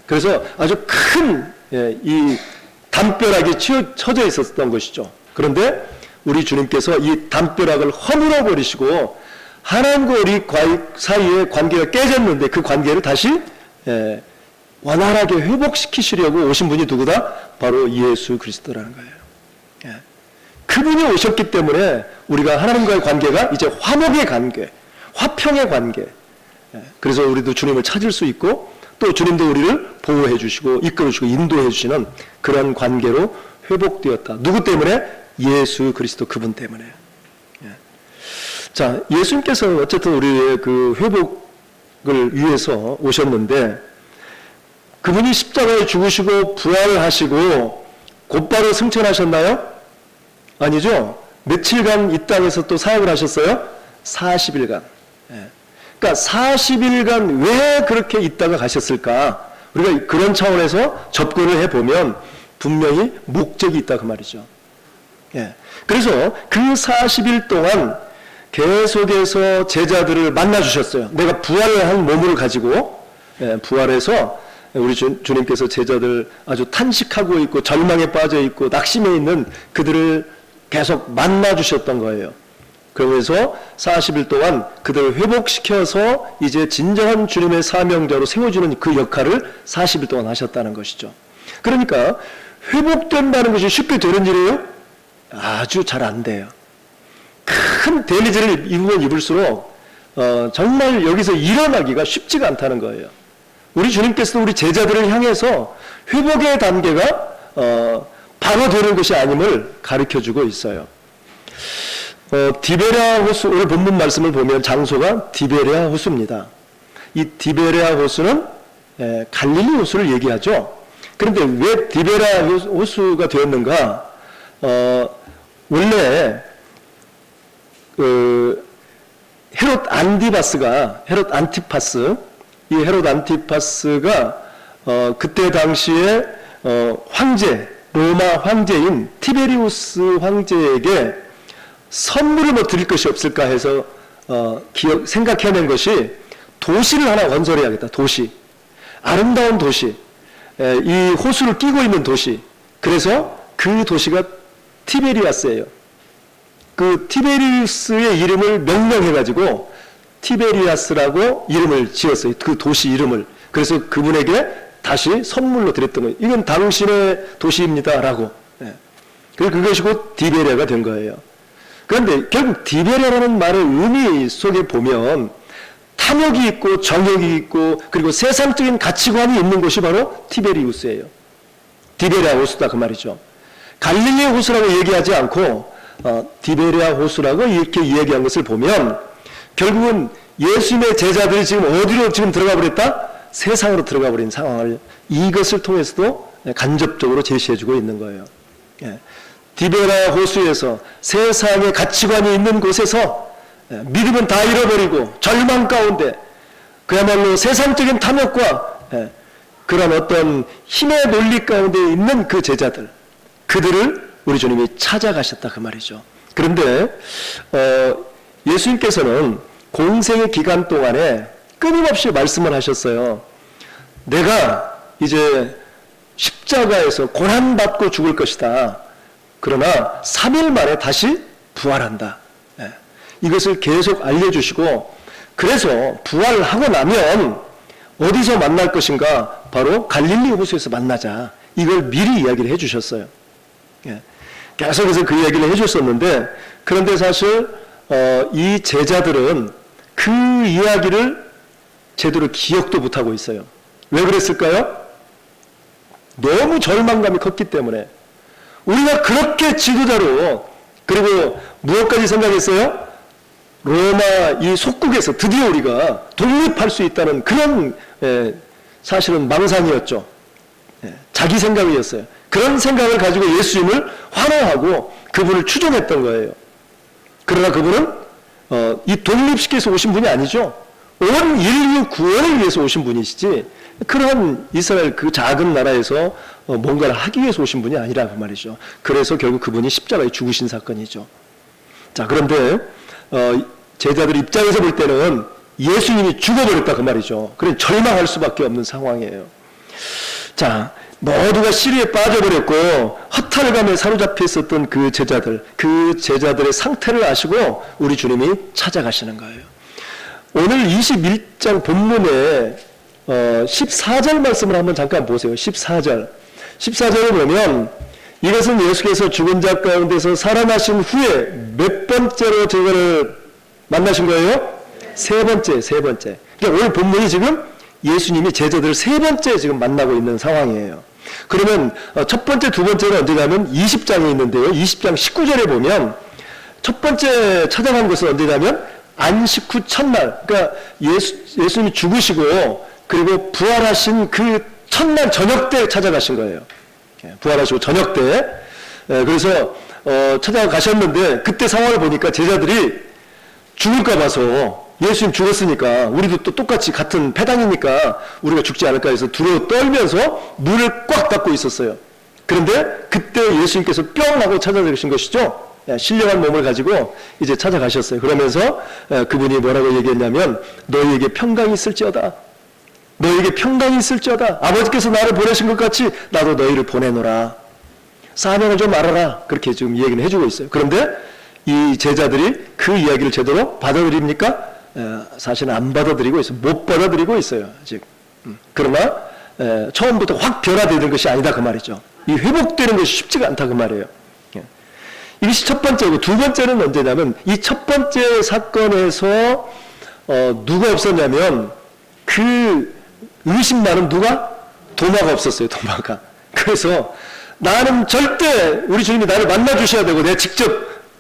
그래서 아주 큰 이 담벼락이 쳐져 있었던 것이죠. 그런데 우리 주님께서 이 담벼락을 허물어 버리시고 하나님과 우리 사이의 관계가 깨졌는데 그 관계를 다시 원활하게 회복시키시려고 오신 분이 누구다? 바로 예수 그리스도라는 거예요. 그분이 오셨기 때문에 우리가 하나님과의 관계가 이제 화목의 관계, 화평의 관계. 그래서 우리도 주님을 찾을 수 있고 또 주님도 우리를 보호해 주시고 이끌어 주시고 인도해 주시는 그런 관계로 회복되었다. 누구 때문에? 예수 그리스도 그분 때문에. 자, 예수님께서 어쨌든 우리의 그 회복을 위해서 오셨는데 그분이 십자가에 죽으시고 부활하시고 곧바로 승천하셨나요? 아니죠. 며칠간 이 땅에서 또 사역을 하셨어요? 40일간. 그러니까 40일간 왜 그렇게 있다가 가셨을까? 우리가 그런 차원에서 접근을 해보면 분명히 목적이 있다 그 말이죠. 그래서 그 40일 동안 계속해서 제자들을 만나주셨어요. 내가 부활을 한 몸을 가지고 부활해서 우리 주님께서 제자들 아주 탄식하고 있고 절망에 빠져 있고 낙심해 있는 그들을 계속 만나주셨던 거예요. 그러면서 40일 동안 그들을 회복시켜서 이제 진정한 주님의 사명자로 세워주는 그 역할을 40일 동안 하셨다는 것이죠. 그러니까 회복된다는 것이 쉽게 되는 일이에요? 아주 잘 안 돼요. 큰 데미지를 입으면 입을수록 정말 여기서 일어나기가 쉽지가 않다는 거예요. 우리 주님께서도 우리 제자들을 향해서 회복의 단계가 바로 되는 것이 아님을 가르쳐주고 있어요. 디베랴 호수, 오늘 본문 말씀을 보면 장소가 디베랴 호수입니다. 이 디베랴 호수는 갈릴리 호수를 얘기하죠. 그런데 왜 디베랴 호수가 되었는가? 원래 헤롯 안티파스, 이 헤롯 안티파스가 그때 당시에 황제, 로마 황제인 티베리우스 황제에게 선물을 뭐 드릴 것이 없을까 해서 생각해낸 것이 도시를 하나 건설해야겠다. 도시, 아름다운 도시, 이 호수를 끼고 있는 도시. 그래서 그 도시가 티베리아스예요. 그 티베리우스의 이름을 명명해가지고 티베리아스라고 이름을 지었어요. 그 도시 이름을. 그래서 그분에게 다시 선물로 드렸던 거예요. 이건 당신의 도시입니다라고. 그것이 곧 디베랴가 된 거예요. 그런데 결국 디베랴라는 말의 의미 속에 보면 탐욕이 있고 정욕이 있고 그리고 세상적인 가치관이 있는 곳이 바로 티베리우스예요. 디베랴 호수다 그 말이죠. 갈릴리 호수라고 얘기하지 않고 디베랴 호수라고 이렇게 이야기한 것을 보면 결국은 예수님의 제자들이 지금 어디로 지금 들어가 버렸다? 세상으로 들어가 버린 상황을 이것을 통해서도 간접적으로 제시해주고 있는 거예요. 예. 디베랴 호수에서 세상의 가치관이 있는 곳에서 믿음은 다 잃어버리고 절망 가운데 그야말로 세상적인 탐욕과 그런 어떤 힘의 논리 가운데 있는 그 제자들, 그들을 우리 주님이 찾아가셨다 그 말이죠. 그런데 예수님께서는 공생의 기간 동안에 끊임없이 말씀을 하셨어요. 내가 이제 십자가에서 고난받고 죽을 것이다. 그러나 3일 만에 다시 부활한다. 이것을 계속 알려주시고, 그래서 부활하고 나면 어디서 만날 것인가? 바로 갈릴리 호수에서 만나자. 이걸 미리 이야기를 해주셨어요. 계속해서 그 이야기를 해줬었는데, 그런데 사실 이 제자들은 그 이야기를 제대로 기억도 못하고 있어요. 왜 그랬을까요? 너무 절망감이 컸기 때문에. 우리가 그렇게 지도자로, 그리고 무엇까지 생각했어요? 로마 이 속국에서 드디어 우리가 독립할 수 있다는 그런 사실은 망상이었죠. 자기 생각이었어요. 그런 생각을 가지고 예수님을 환호하고 그분을 추종했던 거예요. 그러나 그분은 이 독립시켜서 오신 분이 아니죠. 온 인류 구원을 위해서 오신 분이시지, 그런 이스라엘 그 작은 나라에서 뭔가를 하기 위해서 오신 분이 아니라 그 말이죠. 그래서 결국 그분이 십자가에 죽으신 사건이죠. 자, 그런데 제자들 입장에서 볼 때는 예수님이 죽어버렸다 그 말이죠. 그래 절망할 수밖에 없는 상황이에요. 자, 모두가 시리에 빠져버렸고 허탈감에 사로잡혀 있었던 그 제자들의 상태를 아시고 우리 주님이 찾아가시는 거예요. 오늘 21장 본문에 14절 말씀을 한번 잠깐 보세요. 14절을 보면 이것은 예수께서 죽은 자 가운데서 살아나신 후에 몇 번째로 저거를 만나신 거예요? 세 번째. 그러니까 오늘 본문이 지금 예수님이 제자들을 세 번째 지금 만나고 있는 상황이에요. 그러면 첫 번째, 두 번째는 언제냐면 20장에 있는데요. 20장 19절에 보면 첫 번째 찾아간 것은 언제냐면 안식 후 첫날, 그러니까 예수님이 죽으시고 그리고 부활하신 그 첫날 저녁 때 찾아가신 거예요. 부활하시고 저녁 때. 그래서 찾아가셨는데 그때 상황을 보니까 제자들이 죽을까 봐서, 예수님 죽었으니까 우리도 또 똑같이 같은 패당이니까 우리가 죽지 않을까 해서 두려워 떨면서 문을 꽉 닫고 있었어요. 그런데 그때 예수님께서 뿅 하고 찾아가신 것이죠. 신령한 몸을 가지고 이제 찾아가셨어요. 그러면서 그분이 뭐라고 얘기했냐면 너희에게 평강이 있을지어다. 너희에게 평강이 있을지어다. 아버지께서 나를 보내신 것 같이 나도 너희를 보내노라. 사명을 좀 알아라. 그렇게 지금 얘기는 해주고 있어요. 그런데 이 제자들이 그 이야기를 제대로 받아들입니까? 사실은 안 받아들이고 있어요. 못 받아들이고 있어요. 아직. 그러나 처음부터 확 변화되는 것이 아니다 그 말이죠. 이 회복되는 것이 쉽지가 않다 그 말이에요. 이것이 첫 번째고, 두 번째는 언제냐면 이 첫 번째 사건에서 누가 없었냐면 그 의심 많은 누가? 도마가 없었어요. 도마가. 그래서 나는 절대 우리 주님이 나를 만나 주셔야 되고 내가 직접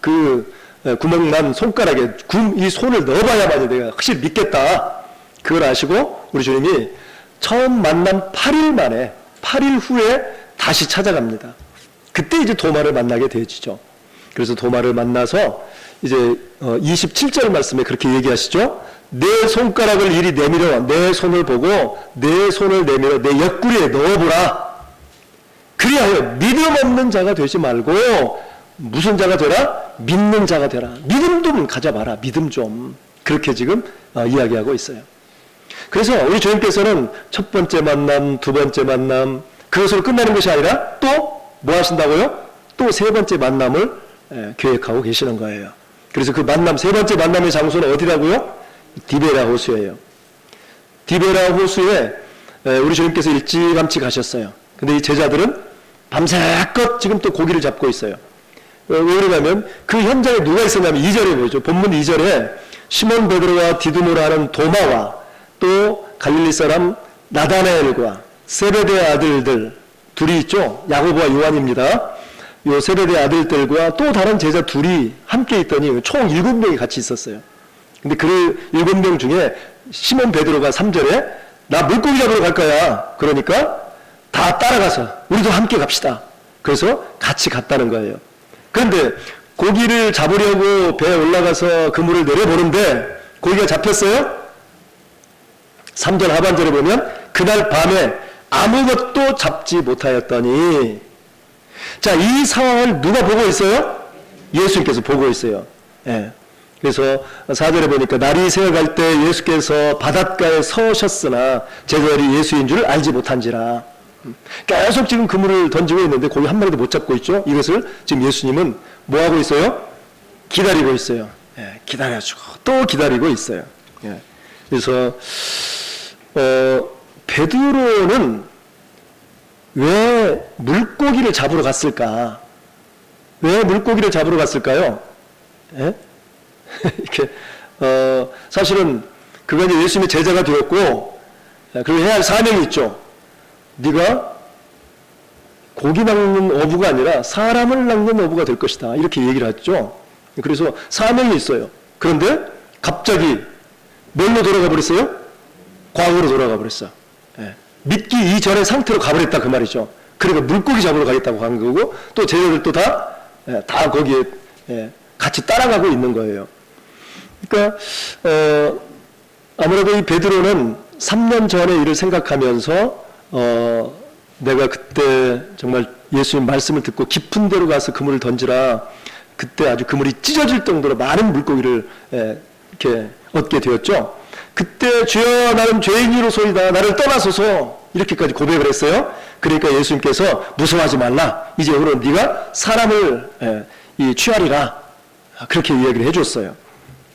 그 구멍난 손가락에 이 손을 넣어봐야만이 내가 확실히 믿겠다. 그걸 아시고 우리 주님이 처음 만난 8일 만에 8일 후에 다시 찾아갑니다. 그때 이제 도마를 만나게 되어지죠. 그래서 도마를 만나서 이제 27절 말씀에 그렇게 얘기하시죠. 내 손가락을 이리 내밀어 내 손을 보고 내 손을 내밀어 내 옆구리에 넣어보라. 그리하여 믿음 없는 자가 되지 말고 무슨 자가 되라? 믿는 자가 되라. 믿음 좀 가져봐라. 믿음 좀. 그렇게 지금 이야기하고 있어요. 그래서 우리 주님께서는 첫 번째 만남, 두 번째 만남 그것으로 끝나는 것이 아니라 또 뭐 하신다고요? 또 세 번째 만남을 계획하고 계시는 거예요. 그래서 그 만남, 세 번째 만남의 장소는 어디라고요? 디베랴 호수예요. 디베랴 호수에 우리 주님께서 일찌감치 가셨어요. 근데 이 제자들은 밤새껏 지금 또 고기를 잡고 있어요. 왜 그러냐면 그 현장에 누가 있었냐면 2절에 보이죠. 본문 2절에 시몬 베드로와 디두모라 하는 도마와 또 갈릴리 사람 나다나엘과 세베대 아들들 둘이 있죠. 야고보와 요한입니다. 요 세베대 아들들과 또 다른 제자 둘이 함께 있더니 총 7명이 같이 있었어요. 근데 그 7명 중에 시몬 베드로가 3절에 나 물고기 잡으러 갈 거야. 그러니까 다 따라가서 우리도 함께 갑시다. 그래서 같이 갔다는 거예요. 그런데 고기를 잡으려고 배에 올라가서 그물을 내려보는데 고기가 잡혔어요? 3절 하반절에 보면 그날 밤에 아무것도 잡지 못하였더니, 자, 이 상황을 누가 보고 있어요? 예수님께서 보고 있어요. 예. 그래서 4절에 보니까 날이 새어갈 때 예수께서 바닷가에 서셨으나 제자들이 예수인 줄 알지 못한지라. 계속 지금 그물을 던지고 있는데 고기 한 마리도 못 잡고 있죠. 이것을 지금 예수님은 뭐 하고 있어요? 기다리고 있어요. 예, 기다려주고 또 기다리고 있어요. 예. 그래서 베드로는 왜 물고기를 잡으러 갔을까? 왜 물고기를 잡으러 갔을까요? 예? 이렇게 사실은 그가 이제 예수님의 제자가 되었고, 그리고 해야 할 사명이 있죠. 네가 고기 낚는 어부가 아니라 사람을 낚는 어부가 될 것이다. 이렇게 얘기를 했죠. 그래서 사명이 있어요. 그런데 갑자기 뭘로 돌아가 버렸어요? 과거로 돌아가 버렸어. 예. 믿기 이전의 상태로 가버렸다 그 말이죠. 그러니까 물고기 잡으러 가겠다고 간 거고, 또 제자들도 다 거기에 같이 따라가고 있는 거예요. 그러니까 아무래도 이 베드로는 3년 전의 일을 생각하면서 내가 그때 정말 예수님 말씀을 듣고 깊은 데로 가서 그물을 던지라, 그때 아주 그물이 찢어질 정도로 많은 물고기를 이렇게 얻게 되었죠. 그때 주여 나는 죄인이로소이다, 나를 떠나소서, 이렇게까지 고백을 했어요. 그러니까 예수님께서 무서워하지 말라, 이제부로 네가 사람을 취하리라, 그렇게 이야기를 해줬어요.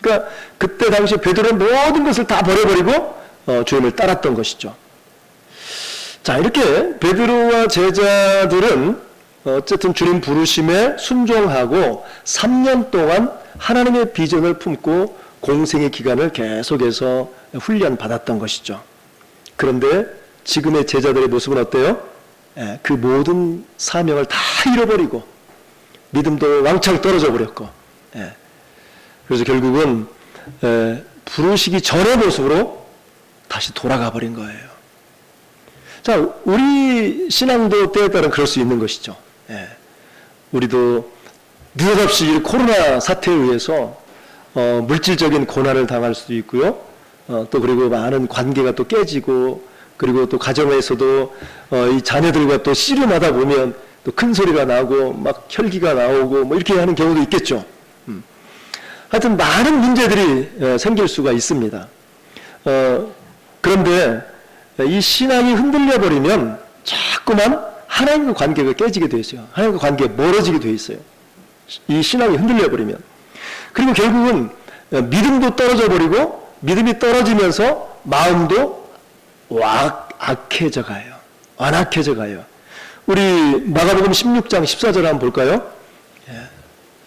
그러니까 그때 당시 베드로는 모든 것을 다 버려버리고 주님을 따랐던 것이죠. 자, 이렇게 베드로와 제자들은 어쨌든 주님 부르심에 순종하고 3년 동안 하나님의 비전을 품고 공생의 기간을 계속해서 훈련받았던 것이죠. 그런데 지금의 제자들의 모습은 어때요? 그 모든 사명을 다 잃어버리고 믿음도 왕창 떨어져 버렸고, 그래서 결국은 부르시기 전의 모습으로 다시 돌아가 버린 거예요. 자, 우리 신앙도 때에 따른 그럴 수 있는 것이죠. 우리도 느닷없이 이 코로나 사태에 의해서 물질적인 고난을 당할 수도 있고요. 또 그리고 많은 관계가 또 깨지고, 그리고 또 가정에서도 이 자녀들과 또 씨름하다 보면 또 큰 소리가 나고 막 혈기가 나오고 뭐 이렇게 하는 경우도 있겠죠. 하여튼 많은 문제들이 생길 수가 있습니다. 그런데 이 신앙이 흔들려 버리면 자꾸만 하나님과 관계가 깨지게 돼 있어요. 하나님과 관계가 멀어지게 돼 있어요. 이 신앙이 흔들려 버리면. 그리고 결국은 믿음도 떨어져 버리고, 믿음이 떨어지면서 마음도 악해져 가요. 완악해져 가요. 우리 마가복음 16장 14절 한번 볼까요?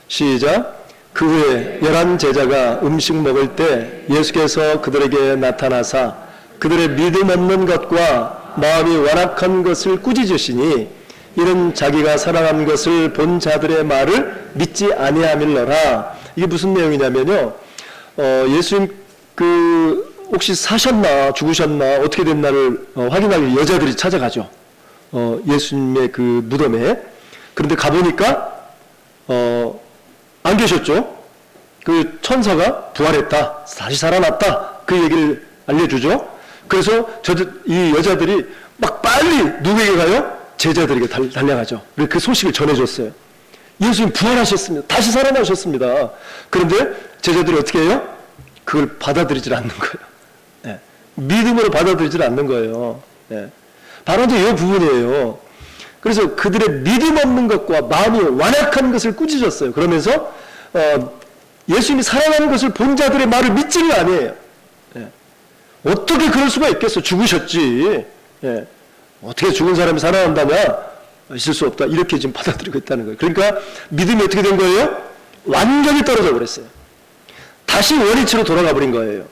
시작. 그 후에 11 제자가 음식 먹을 때 예수께서 그들에게 나타나사 그들의 믿음 없는 것과 마음이 완악한 것을 꾸짖으시니 이는 자기가 사랑한 것을 본 자들의 말을 믿지 아니함일러라. 이게 무슨 내용이냐면요, 예수님 혹시 사셨나 죽으셨나 어떻게 됐나를 확인하기 여자들이 찾아가죠. 예수님의 그 무덤에. 그런데 가보니까 안 계셨죠. 그 천사가 부활했다, 다시 살아났다, 그 얘기를 알려주죠. 그래서 이 여자들이 막 빨리 누구에게 가요? 제자들에게 달려가죠. 그 소식을 전해줬어요. 예수님 부활하셨습니다. 다시 살아나셨습니다. 그런데 제자들이 어떻게 해요? 그걸 받아들이질 않는 거예요. 믿음으로 받아들이질 않는 거예요. 바로 이제 이 부분이에요. 그래서 그들의 믿음 없는 것과 마음이 완악한 것을 꾸짖었어요. 그러면서 예수님이 살아나는 것을 본 자들의 말을 믿지를 아니에요. 어떻게 그럴 수가 있겠어? 죽으셨지. 어떻게 죽은 사람이 살아난다냐? 있을 수 없다. 이렇게 지금 받아들이고 있다는 거예요. 그러니까 믿음이 어떻게 된 거예요? 완전히 떨어져 버렸어요. 다 다시 원위치로 돌아가 버린 거예요.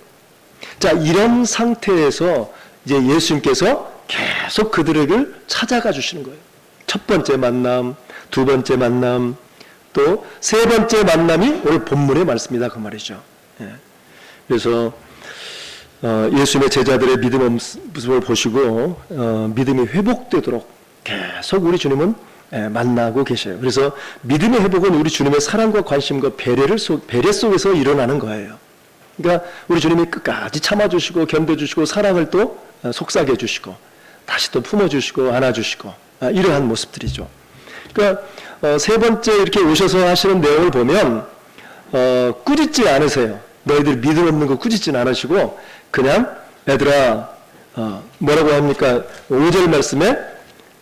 자, 이런 상태에서 이제 예수님께서 계속 그들에게 찾아가 주시는 거예요. 첫 번째 만남, 두 번째 만남, 또 세 번째 만남이 오늘 본문의 말씀이다 그 말이죠. 예. 그래서 예수님의 제자들의 믿음의 모습을 보시고 믿음이 회복되도록 계속 우리 주님은 만나고 계셔요. 그래서 믿음의 회복은 우리 주님의 사랑과 관심과 배려 속에서 일어나는 거예요. 그러니까 우리 주님이 끝까지 참아주시고 견뎌주시고 사랑을 또 속삭여 주시고 다시 또 품어주시고 안아주시고 이러한 모습들이죠. 그러니까 세 번째 이렇게 오셔서 하시는 내용을 보면 꾸짖지 않으세요. 너희들 믿음 없는 거 꾸짖지는 않으시고 그냥 애들아 뭐라고 합니까? 5절 말씀에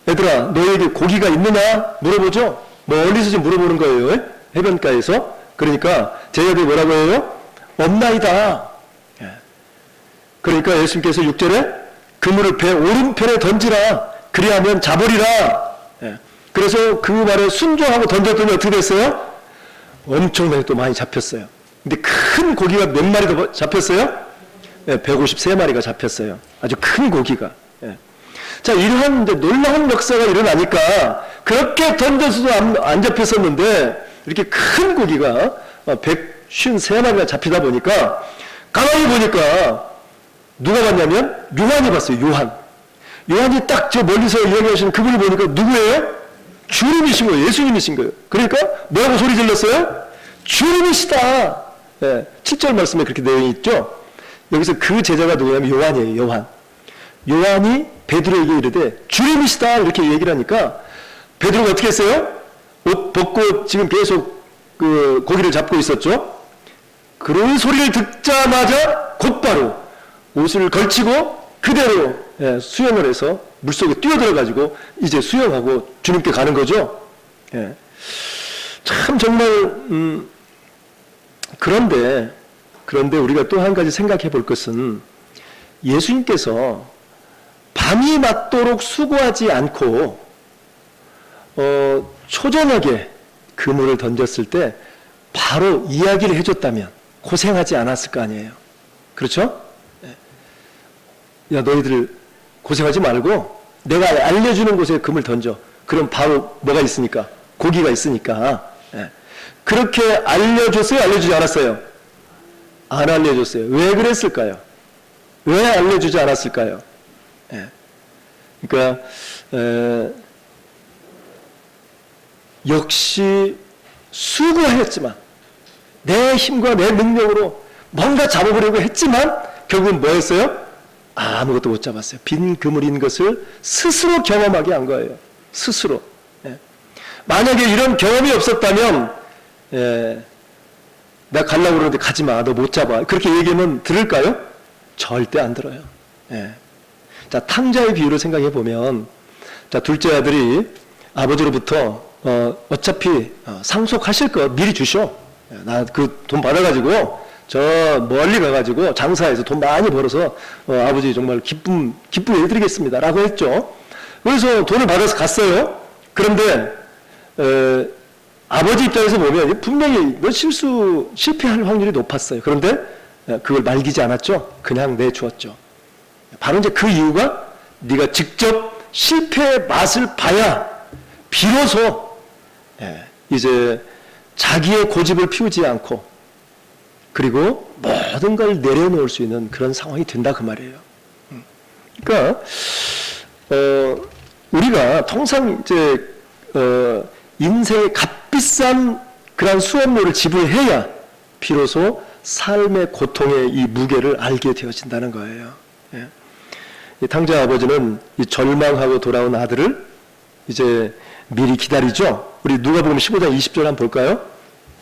애들아 너희에게 고기가 있느냐 물어보죠. 멀리서 좀 물어보는 거예요. 해변가에서. 그러니까 제자들이 뭐라고 해요? 없나이다. 그러니까 예수님께서 6절에 그물을 배 오른편에 던지라 그리하면 잡으리라. 그래서 그 말에 순종하고 던졌더니 어떻게 됐어요? 엄청나게 또 많이 잡혔어요. 근데 큰 고기가 몇 마리 더 잡혔어요? 153마리가 잡혔어요. 아주 큰 고기가. 자, 이러한 놀라운 역사가 일어나니까 그렇게 던져서도 안 잡혔었는데 이렇게 큰 고기가 153마리가 잡히다 보니까 가만히 보니까 누가 봤냐면 요한이 봤어요. 요한이 딱 저 멀리서 이야기하시는 그분을 보니까 누구예요? 주님이신 거예요. 예수님이신 거예요. 그러니까 뭐라고 소리 질렀어요? 주님이시다. 7절 말씀에 그렇게 내용이 있죠. 여기서 그 제자가 누구냐면 요한이에요. 요한이 베드로에게 이르되 주님이시다 이렇게 얘기를 하니까 베드로가 어떻게 했어요? 옷 벗고 지금 계속 그 고기를 잡고 있었죠. 그런 소리를 듣자마자 곧바로 옷을 걸치고 그대로 수영을 해서 물속에 뛰어들어가지고 이제 수영하고 주님께 가는 거죠. 참 정말 그런데 우리가 또 한 가지 생각해 볼 것은 예수님께서 밤이 맞도록 수고하지 않고 초저녁에 그물을 던졌을 때 바로 이야기를 해줬다면 고생하지 않았을 거 아니에요. 그렇죠? 야, 너희들 고생하지 말고 내가 알려주는 곳에 금을 던져. 그럼 바로 뭐가 있으니까? 고기가 있으니까. 그렇게 알려줬어요? 알려주지 않았어요? 안 알려줬어요. 왜 그랬을까요? 왜 알려주지 않았을까요? 그러니까 역시 수고했지만 내 힘과 내 능력으로 뭔가 잡아보려고 했지만 결국은 뭐였어요? 아무것도 못 잡았어요. 빈 그물인 것을 스스로 경험하게 한 거예요. 스스로. 만약에 이런 경험이 없었다면 내가 가려고 그러는데 가지마. 너 못 잡아. 그렇게 얘기하면 들을까요? 절대 안 들어요. 자, 탕자의 비유를 생각해 보면 자, 둘째 아들이 아버지로부터 어차피 상속하실 거 미리 주셔. 나 그 돈 받아가지고 저 멀리 가가지고 장사해서 돈 많이 벌어서 아버지 정말 기쁘게 해드리겠습니다 라고 했죠. 그래서 돈을 받아서 갔어요. 그런데 아버지 입장에서 보면 분명히 실패할 확률이 높았어요. 그런데 그걸 말기지 않았죠. 그냥 내주었죠. 바로 이제 그 이유가 네가 직접 실패의 맛을 봐야 비로소 이제 자기의 고집을 피우지 않고 그리고 모든 걸 내려놓을 수 있는 그런 상황이 된다 그 말이에요. 그러니까 우리가 통상 이제 인생의 값비싼 그런 수업료를 지불해야 비로소 삶의 고통의 이 무게를 알게 되어진다는 거예요. 이 탕자 아버지는 이 절망하고 돌아온 아들을 이제 미리 기다리죠. 우리 누가복음 15장 20절 한번 볼까요?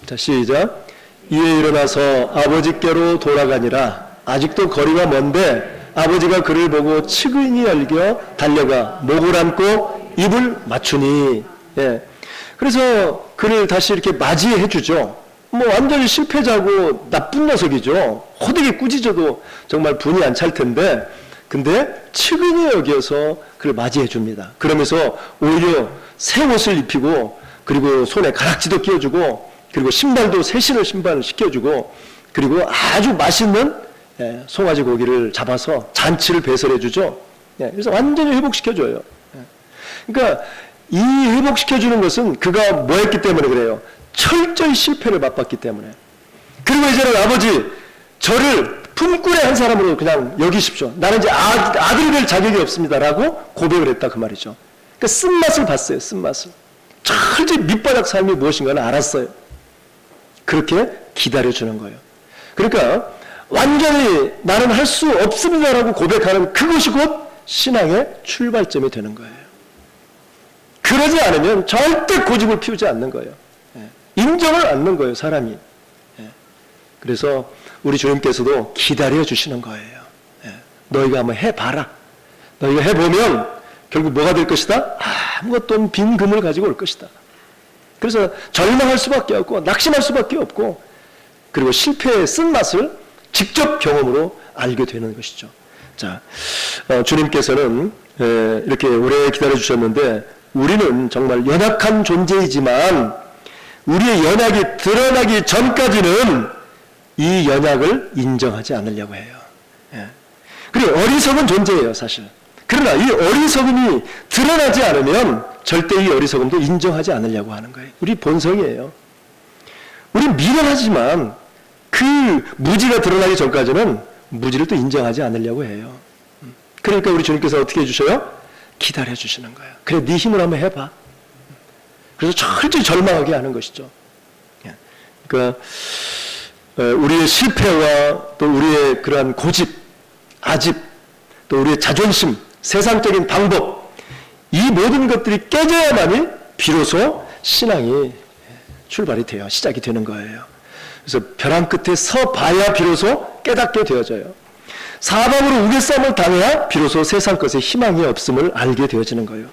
자, 시작. 이에 일어나서 아버지께로 돌아가니라. 아직도 거리가 먼데 아버지가 그를 보고 측은히 열겨 달려가 목을 안고 입을 맞추니. 그래서 그를 다시 이렇게 맞이해 주죠. 뭐 완전히 실패자고 나쁜 녀석이죠. 호되게 꾸짖어도 정말 분이 안 찰 텐데 근데 측은히 여겨서 그를 맞이해 줍니다. 그러면서 오히려 새 옷을 입히고 그리고 손에 가락지도 끼워주고 그리고 신발도 새 신을 신발을 시켜주고 그리고 아주 맛있는 송아지 고기를 잡아서 잔치를 배설해 주죠. 그래서 완전히 회복시켜줘요. 그러니까 이 회복시켜주는 것은 그가 뭐 했기 때문에 그래요? 철저히 실패를 맛봤기 때문에. 그리고 이제는 아버지, 저를 품꾼의 한 사람으로 그냥 여기십시오. 나는 이제 아들이 될 자격이 없습니다라고 고백을 했다 그 말이죠. 그러니까 쓴맛을 봤어요. 쓴맛을. 철저히 밑바닥 삶이 무엇인가를 알았어요. 그렇게 기다려주는 거예요. 그러니까 완전히 나는 할 수 없습니다라고 고백하는 그것이 곧 신앙의 출발점이 되는 거예요. 그러지 않으면 절대 고집을 피우지 않는 거예요. 인정을 않는 거예요, 사람이. 그래서 우리 주님께서도 기다려 주시는 거예요. 너희가 한번 해봐라. 너희가 해보면 결국 뭐가 될 것이다? 아무것도 없는 빈 금을 가지고 올 것이다. 그래서 절망할 수밖에 없고 낙심할 수밖에 없고, 그리고 실패의 쓴맛을 직접 경험으로 알게 되는 것이죠. 자, 주님께서는 이렇게 오래 기다려 주셨는데, 우리는 정말 연약한 존재이지만 우리의 연약이 드러나기 전까지는 이 연약을 인정하지 않으려고 해요. 그리고 어리석은 존재예요, 사실. 그러나 이 어리석음이 드러나지 않으면 절대 이 어리석음도 인정하지 않으려고 하는 거예요. 우리 본성이에요. 우리는 미련하지만 그 무지가 드러나기 전까지는 무지를 또 인정하지 않으려고 해요. 그러니까 우리 주님께서 어떻게 해주셔요? 기다려 주시는 거예요. 그래, 네 힘으로 한번 해봐. 그래서 철저히 절망하게 하는 것이죠. 그러니까 우리의 실패와 또 우리의 그러한 고집, 아집, 또 우리의 자존심, 세상적인 방법, 이 모든 것들이 깨져야만이 비로소 신앙이 출발이 돼요. 시작이 되는 거예요. 그래서 벼랑 끝에 서 봐야 비로소 깨닫게 되어져요. 사방으로 우겨싸움을 당해야 비로소 세상 것에 희망이 없음을 알게 되어지는 거예요.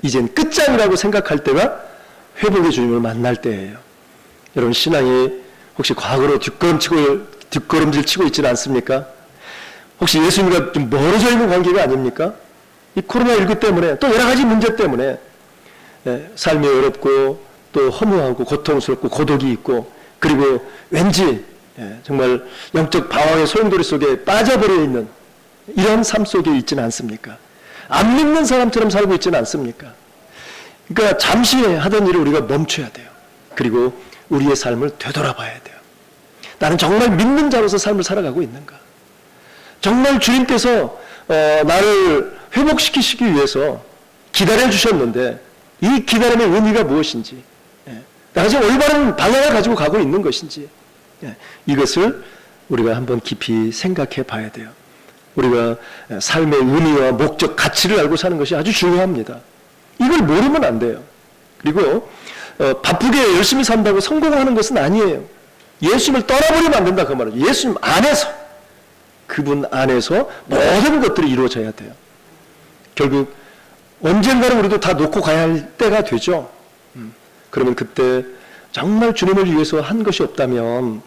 이젠 끝장이라고 생각할 때가 회복의 주님을 만날 때예요. 여러분, 신앙이 혹시 과거로 뒷걸음질 치고 있지는 않습니까? 혹시 예수님과 좀 멀어져 있는 관계가 아닙니까? 이 코로나19 때문에 또 여러 가지 문제 때문에 삶이 어렵고 또 허무하고 고통스럽고 고독이 있고, 그리고 왠지 정말 영적 방황의 소용돌이 속에 빠져버려 있는 이런 삶 속에 있지는 않습니까? 안 믿는 사람처럼 살고 있지는 않습니까? 그러니까 잠시 하던 일을 우리가 멈춰야 돼요. 그리고 우리의 삶을 되돌아봐야 돼요. 나는 정말 믿는 자로서 삶을 살아가고 있는가? 정말 주님께서 나를 회복시키시기 위해서 기다려주셨는데 이 기다림의 의미가 무엇인지, 내가 지금 올바른 방향을 가지고 가고 있는 것인지, 이것을 우리가 한번 깊이 생각해 봐야 돼요. 우리가 삶의 의미와 목적, 가치를 알고 사는 것이 아주 중요합니다. 이걸 모르면 안 돼요. 그리고 바쁘게 열심히 산다고 성공하는 것은 아니에요. 예수님을 떠나버리면 안 된다 그 말이죠. 예수님 안에서, 그분 안에서 모든 것들이 이루어져야 돼요. 결국 언젠가는 우리도 다 놓고 가야 할 때가 되죠. 그러면 그때 정말 주님을 위해서 한 것이 없다면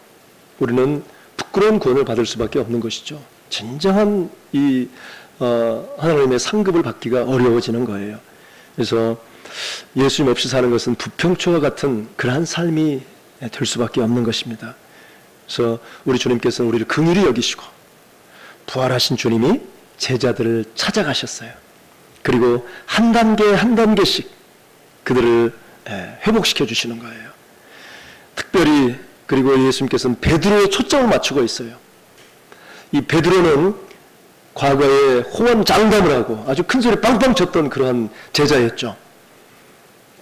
우리는 부끄러운 구원을 받을 수밖에 없는 것이죠. 진정한 이 하나님의 상급을 받기가 어려워지는 거예요. 그래서 예수님 없이 사는 것은 부평초와 같은 그러한 삶이 될 수밖에 없는 것입니다. 그래서 우리 주님께서는 우리를 긍휼히 여기시고 부활하신 주님이 제자들을 찾아가셨어요. 그리고 한 단계 한 단계씩 그들을 회복시켜 주시는 거예요. 특별히 그리고 예수님께서는 베드로의 초점을 맞추고 있어요. 이 베드로는 과거에 호언장담을 하고 아주 큰 소리 빵빵 쳤던 그러한 제자였죠.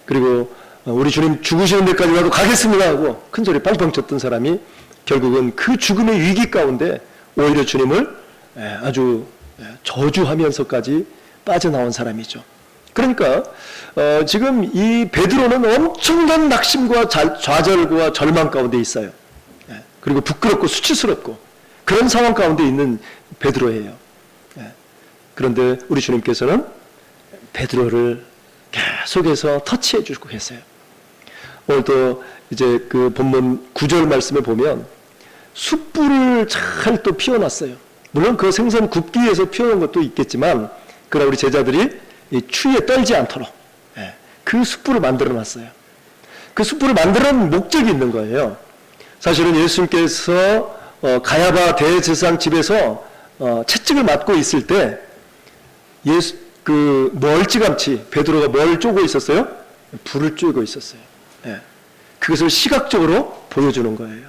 그리고 우리 주님 죽으시는 데까지라도 가겠습니다 하고 큰 소리 빵빵 쳤던 사람이 결국은 그 죽음의 위기 가운데 오히려 주님을 아주 저주하면서까지 빠져나온 사람이죠. 그러니까 지금 이 베드로는 엄청난 낙심과 좌절과 절망 가운데 있어요. 그리고 부끄럽고 수치스럽고 그런 상황 가운데 있는 베드로예요. 그런데 우리 주님께서는 베드로를 계속해서 터치해 주고 계세요. 오늘도 이제 그 본문 9절 말씀에 보면 숯불을 잘 또 피워놨어요. 물론 그 생선 굽기 위해서 피워놓은 것도 있겠지만, 그러나 우리 제자들이 이 추위에 떨지 않도록 그 숯불을 만들어놨어요. 그 숯불을 만들어놓은 목적이 있는 거예요. 사실은 예수님께서 가야바 대제사장 집에서 채찍을 맞고 있을 때 예수 그 멀찌감치 베드로가 뭘 쪼고 있었어요? 불을 쬐고 있었어요. 예. 그것을 시각적으로 보여주는 거예요.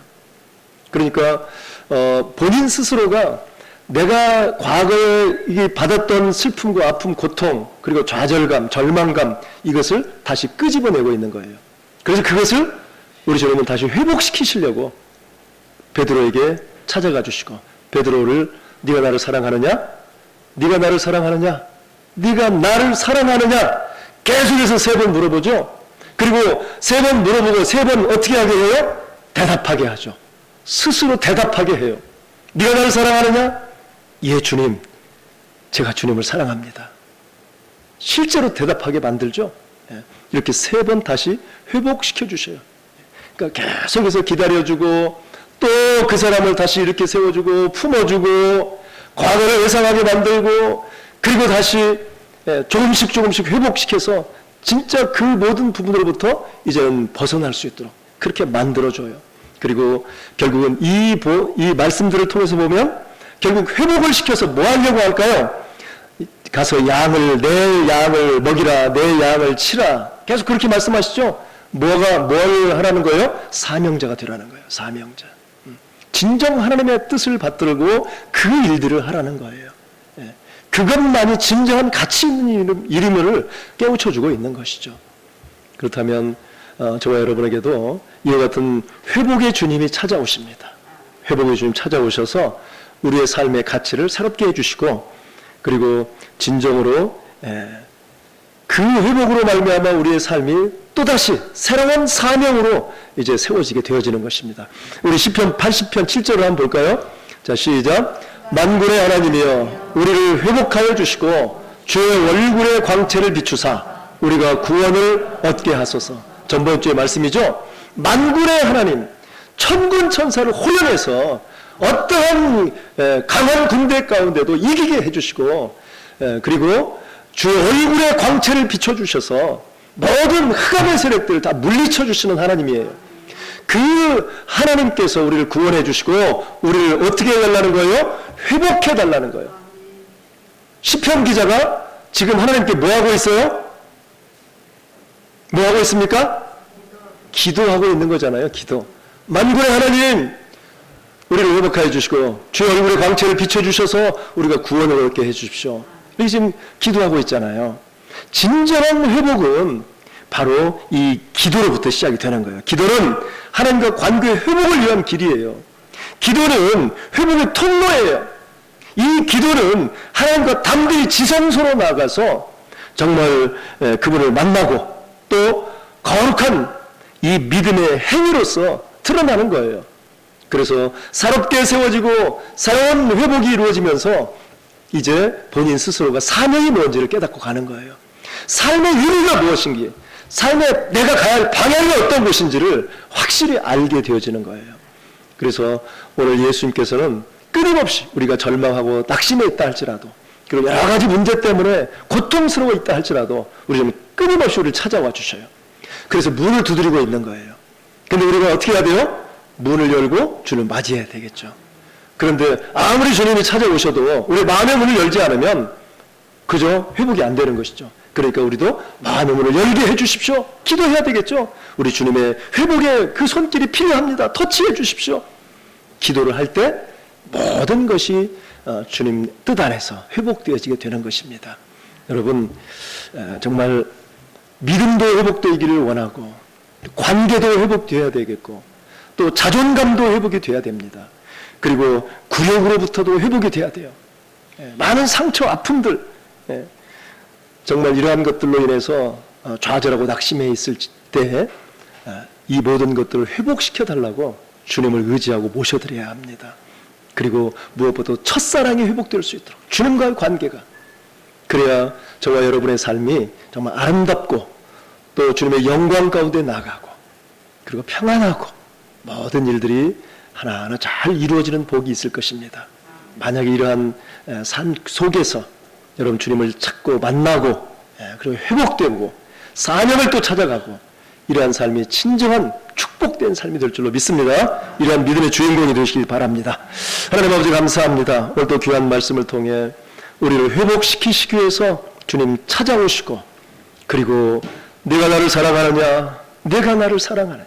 그러니까 본인 스스로가 내가 과거에 이게 받았던 슬픔과 아픔, 고통, 그리고 좌절감, 절망감, 이것을 다시 끄집어내고 있는 거예요. 그래서 그것을 우리 주님은 다시 회복시키시려고 베드로에게 찾아가 주시고, 베드로를 네가 나를 사랑하느냐? 네가 나를 사랑하느냐? 네가 나를 사랑하느냐? 계속해서 3번 물어보죠. 그리고 3번 물어보고 3번 어떻게 하게 해요? 대답하게 하죠. 스스로 대답하게 해요. 네가 나를 사랑하느냐? 예, 주님. 제가 주님을 사랑합니다. 실제로 대답하게 만들죠. 이렇게 3번 다시 회복시켜 주셔요. 그러니까 계속해서 기다려주고, 또 그 사람을 다시 이렇게 세워주고, 품어주고, 과거를 회상하게 만들고, 그리고 다시 조금씩 회복시켜서 진짜 그 모든 부분으로부터 이제는 벗어날 수 있도록 그렇게 만들어줘요. 그리고 결국은 이 말씀들을 통해서 보면 결국 회복을 시켜서 뭐 하려고 할까요? 가서 내 양을 먹이라, 내 양을 치라. 계속 그렇게 말씀하시죠? 뭘 하라는 거예요? 사명자가 되라는 거예요. 사명자. 진정 하나님의 뜻을 받들고 그 일들을 하라는 거예요. 그것만이 진정한 가치 있는 일임을 깨우쳐주고 있는 것이죠. 그렇다면 저와 여러분에게도 이와 같은 회복의 주님이 찾아오십니다. 회복의 주님 찾아오셔서 우리의 삶의 가치를 새롭게 해주시고, 그리고 진정으로 그 회복으로 말미암아 우리의 삶이 또다시 새로운 사명으로 이제 세워지게 되어지는 것입니다. 우리 시편 80편 7절을 한번 볼까요? 자, 시작. 만군의 하나님이여 우리를 회복하여 주시고 주의 얼굴의 광채를 비추사 우리가 구원을 얻게 하소서. 전번주의 말씀이죠. 만군의 하나님, 천군 천사를 호련해서 어떠한 강한 군대 가운데도 이기게 해주시고, 그리고 주의 얼굴의 광채를 비춰주셔서 모든 흑암의 세력들을 다 물리쳐 주시는 하나님이에요. 그 하나님께서 우리를 구원해 주시고 우리를 어떻게 해달라는 거예요? 회복해 달라는 거예요. 시편 기자가 지금 하나님께 뭐 하고 있어요? 뭐 하고 있습니까? 기도하고 있는 거잖아요. 기도. 만군의 하나님, 우리를 회복하여 주시고 주의 얼굴의 광채를 비춰주셔서 우리가 구원을 얻게 해주십시오. 이렇게 지금 기도하고 있잖아요. 진정한 회복은 바로 이 기도로부터 시작이 되는 거예요. 기도는 하나님과 관계의 회복을 위한 길이에요. 기도는 회복의 통로예요. 이 기도는 하나님과 담대히 지성소로 나가서 정말 그분을 만나고 또 거룩한 이 믿음의 행위로서 드러나는 거예요. 그래서 새롭게 세워지고 새로운 회복이 이루어지면서 이제 본인 스스로가 사명이 뭔지를 깨닫고 가는 거예요. 삶의 의미가 무엇인지, 삶에 내가 가야 할 방향이 어떤 것인지를 확실히 알게 되어지는 거예요. 그래서 오늘 예수님께서는 끊임없이 우리가 절망하고 낙심해 있다 할지라도, 그리고 여러 가지 문제 때문에 고통스러워 있다 할지라도 우리는 끊임없이 우리를 찾아와 주셔요. 그래서 문을 두드리고 있는 거예요. 근데 우리가 어떻게 해야 돼요? 문을 열고 주를 맞이해야 되겠죠. 그런데 아무리 주님이 찾아오셔도 우리 마음의 문을 열지 않으면 그저 회복이 안 되는 것이죠. 그러니까 우리도 마음의 문을 열게 해주십시오. 기도해야 되겠죠. 우리 주님의 회복의 그 손길이 필요합니다. 터치해 주십시오. 기도를 할 때 모든 것이 주님 뜻 안에서 회복되어지게 되는 것입니다. 여러분, 정말 믿음도 회복되기를 원하고 관계도 회복되어야 되겠고 또 자존감도 회복이 되어야 됩니다. 그리고 굴욕으로부터도 회복이 돼야 돼요. 많은 상처, 아픔들, 정말 이러한 것들로 인해서 좌절하고 낙심해 있을 때 이 모든 것들을 회복시켜 달라고 주님을 의지하고 모셔드려야 합니다. 그리고 무엇보다 첫사랑이 회복될 수 있도록 주님과의 관계가, 그래야 저와 여러분의 삶이 정말 아름답고 또 주님의 영광 가운데 나가고 그리고 평안하고 모든 일들이 하나하나 잘 이루어지는 복이 있을 것입니다. 만약에 이러한 삶 속에서 여러분 주님을 찾고 만나고 그리고 회복되고 사명을 또 찾아가고 이러한 삶이 진정한 축복된 삶이 될 줄로 믿습니다. 이러한 믿음의 주인공이 되시길 바랍니다. 하나님 아버지 감사합니다. 오늘 또 귀한 말씀을 통해 우리를 회복시키시기 위해서 주님 찾아오시고, 그리고 내가 나를 사랑하느냐, 내가 나를 사랑하느냐,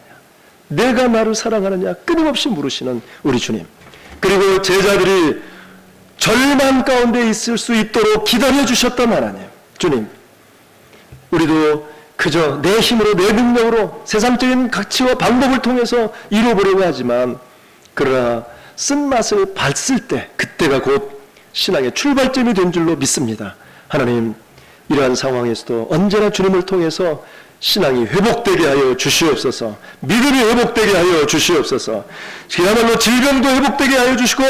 내가 나를 사랑하느냐 끊임없이 물으시는 우리 주님, 그리고 제자들이 절망 가운데 있을 수 있도록 기다려 주셨던 하나님, 주님, 우리도 그저 내 힘으로, 내 능력으로 세상적인 가치와 방법을 통해서 이루어보려고 하지만, 그러나 쓴맛을 봤을 때 그때가 곧 신앙의 출발점이 된 줄로 믿습니다. 하나님, 이러한 상황에서도 언제나 주님을 통해서 신앙이 회복되게 하여 주시옵소서. 믿음이 회복되게 하여 주시옵소서. 그야말로 질병도 회복되게 하여 주시고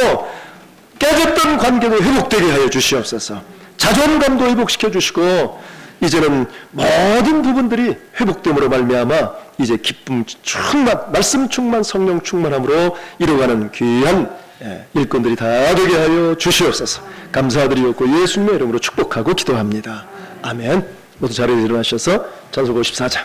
깨졌던 관계도 회복되게 하여 주시옵소서. 자존감도 회복시켜 주시고, 이제는 모든 부분들이 회복됨으로 말미암아 이제 기쁨 충만, 말씀 충만, 성령 충만함으로 이루어가는 귀한 일꾼들이 다 되게 하여 주시옵소서. 감사드리옵고 예수님의 이름으로 축복하고 기도합니다. 아멘. 모두 자리에 일어나셔서 찬송 54장.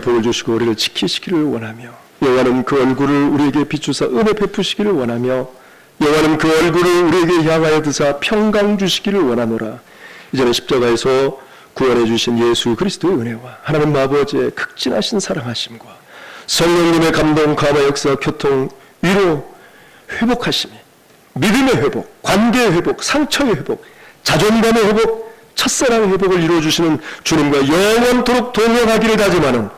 복을 주시고 우리를 지키시기를 원하며, 여호와는 그 얼굴을 우리에게 비추사 은혜 베푸시기를 원하며, 여호와는 그 얼굴을 우리에게 향하여 드사 평강 주시기를 원하노라. 이제는 십자가에서 구원해 주신 예수 그리스도의 은혜와 하나님 아버지의 극진하신 사랑하심과 성령님의 감동, 감화, 역사, 교통, 위로, 회복하심이, 믿음의 회복, 관계의 회복, 상처의 회복, 자존감의 회복, 첫사랑의 회복을 이루어주시는 주님과 영원토록 동행하기를 다짐하는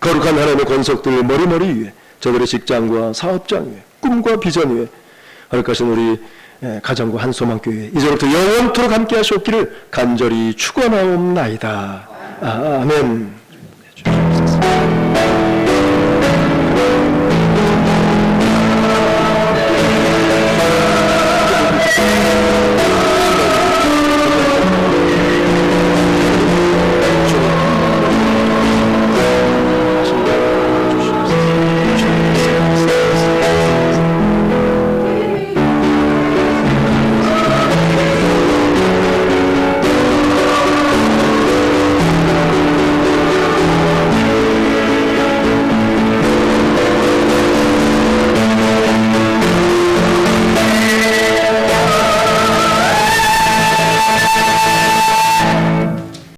거룩한 하나님의 권속들 머리머리 위에, 저들의 직장과 사업장 위에, 꿈과 비전 위에, 거룩하신 우리 가정과 한소망교회 이제부터 영원토록 함께 하시옵기를 간절히 축원하옵나이다. 아멘.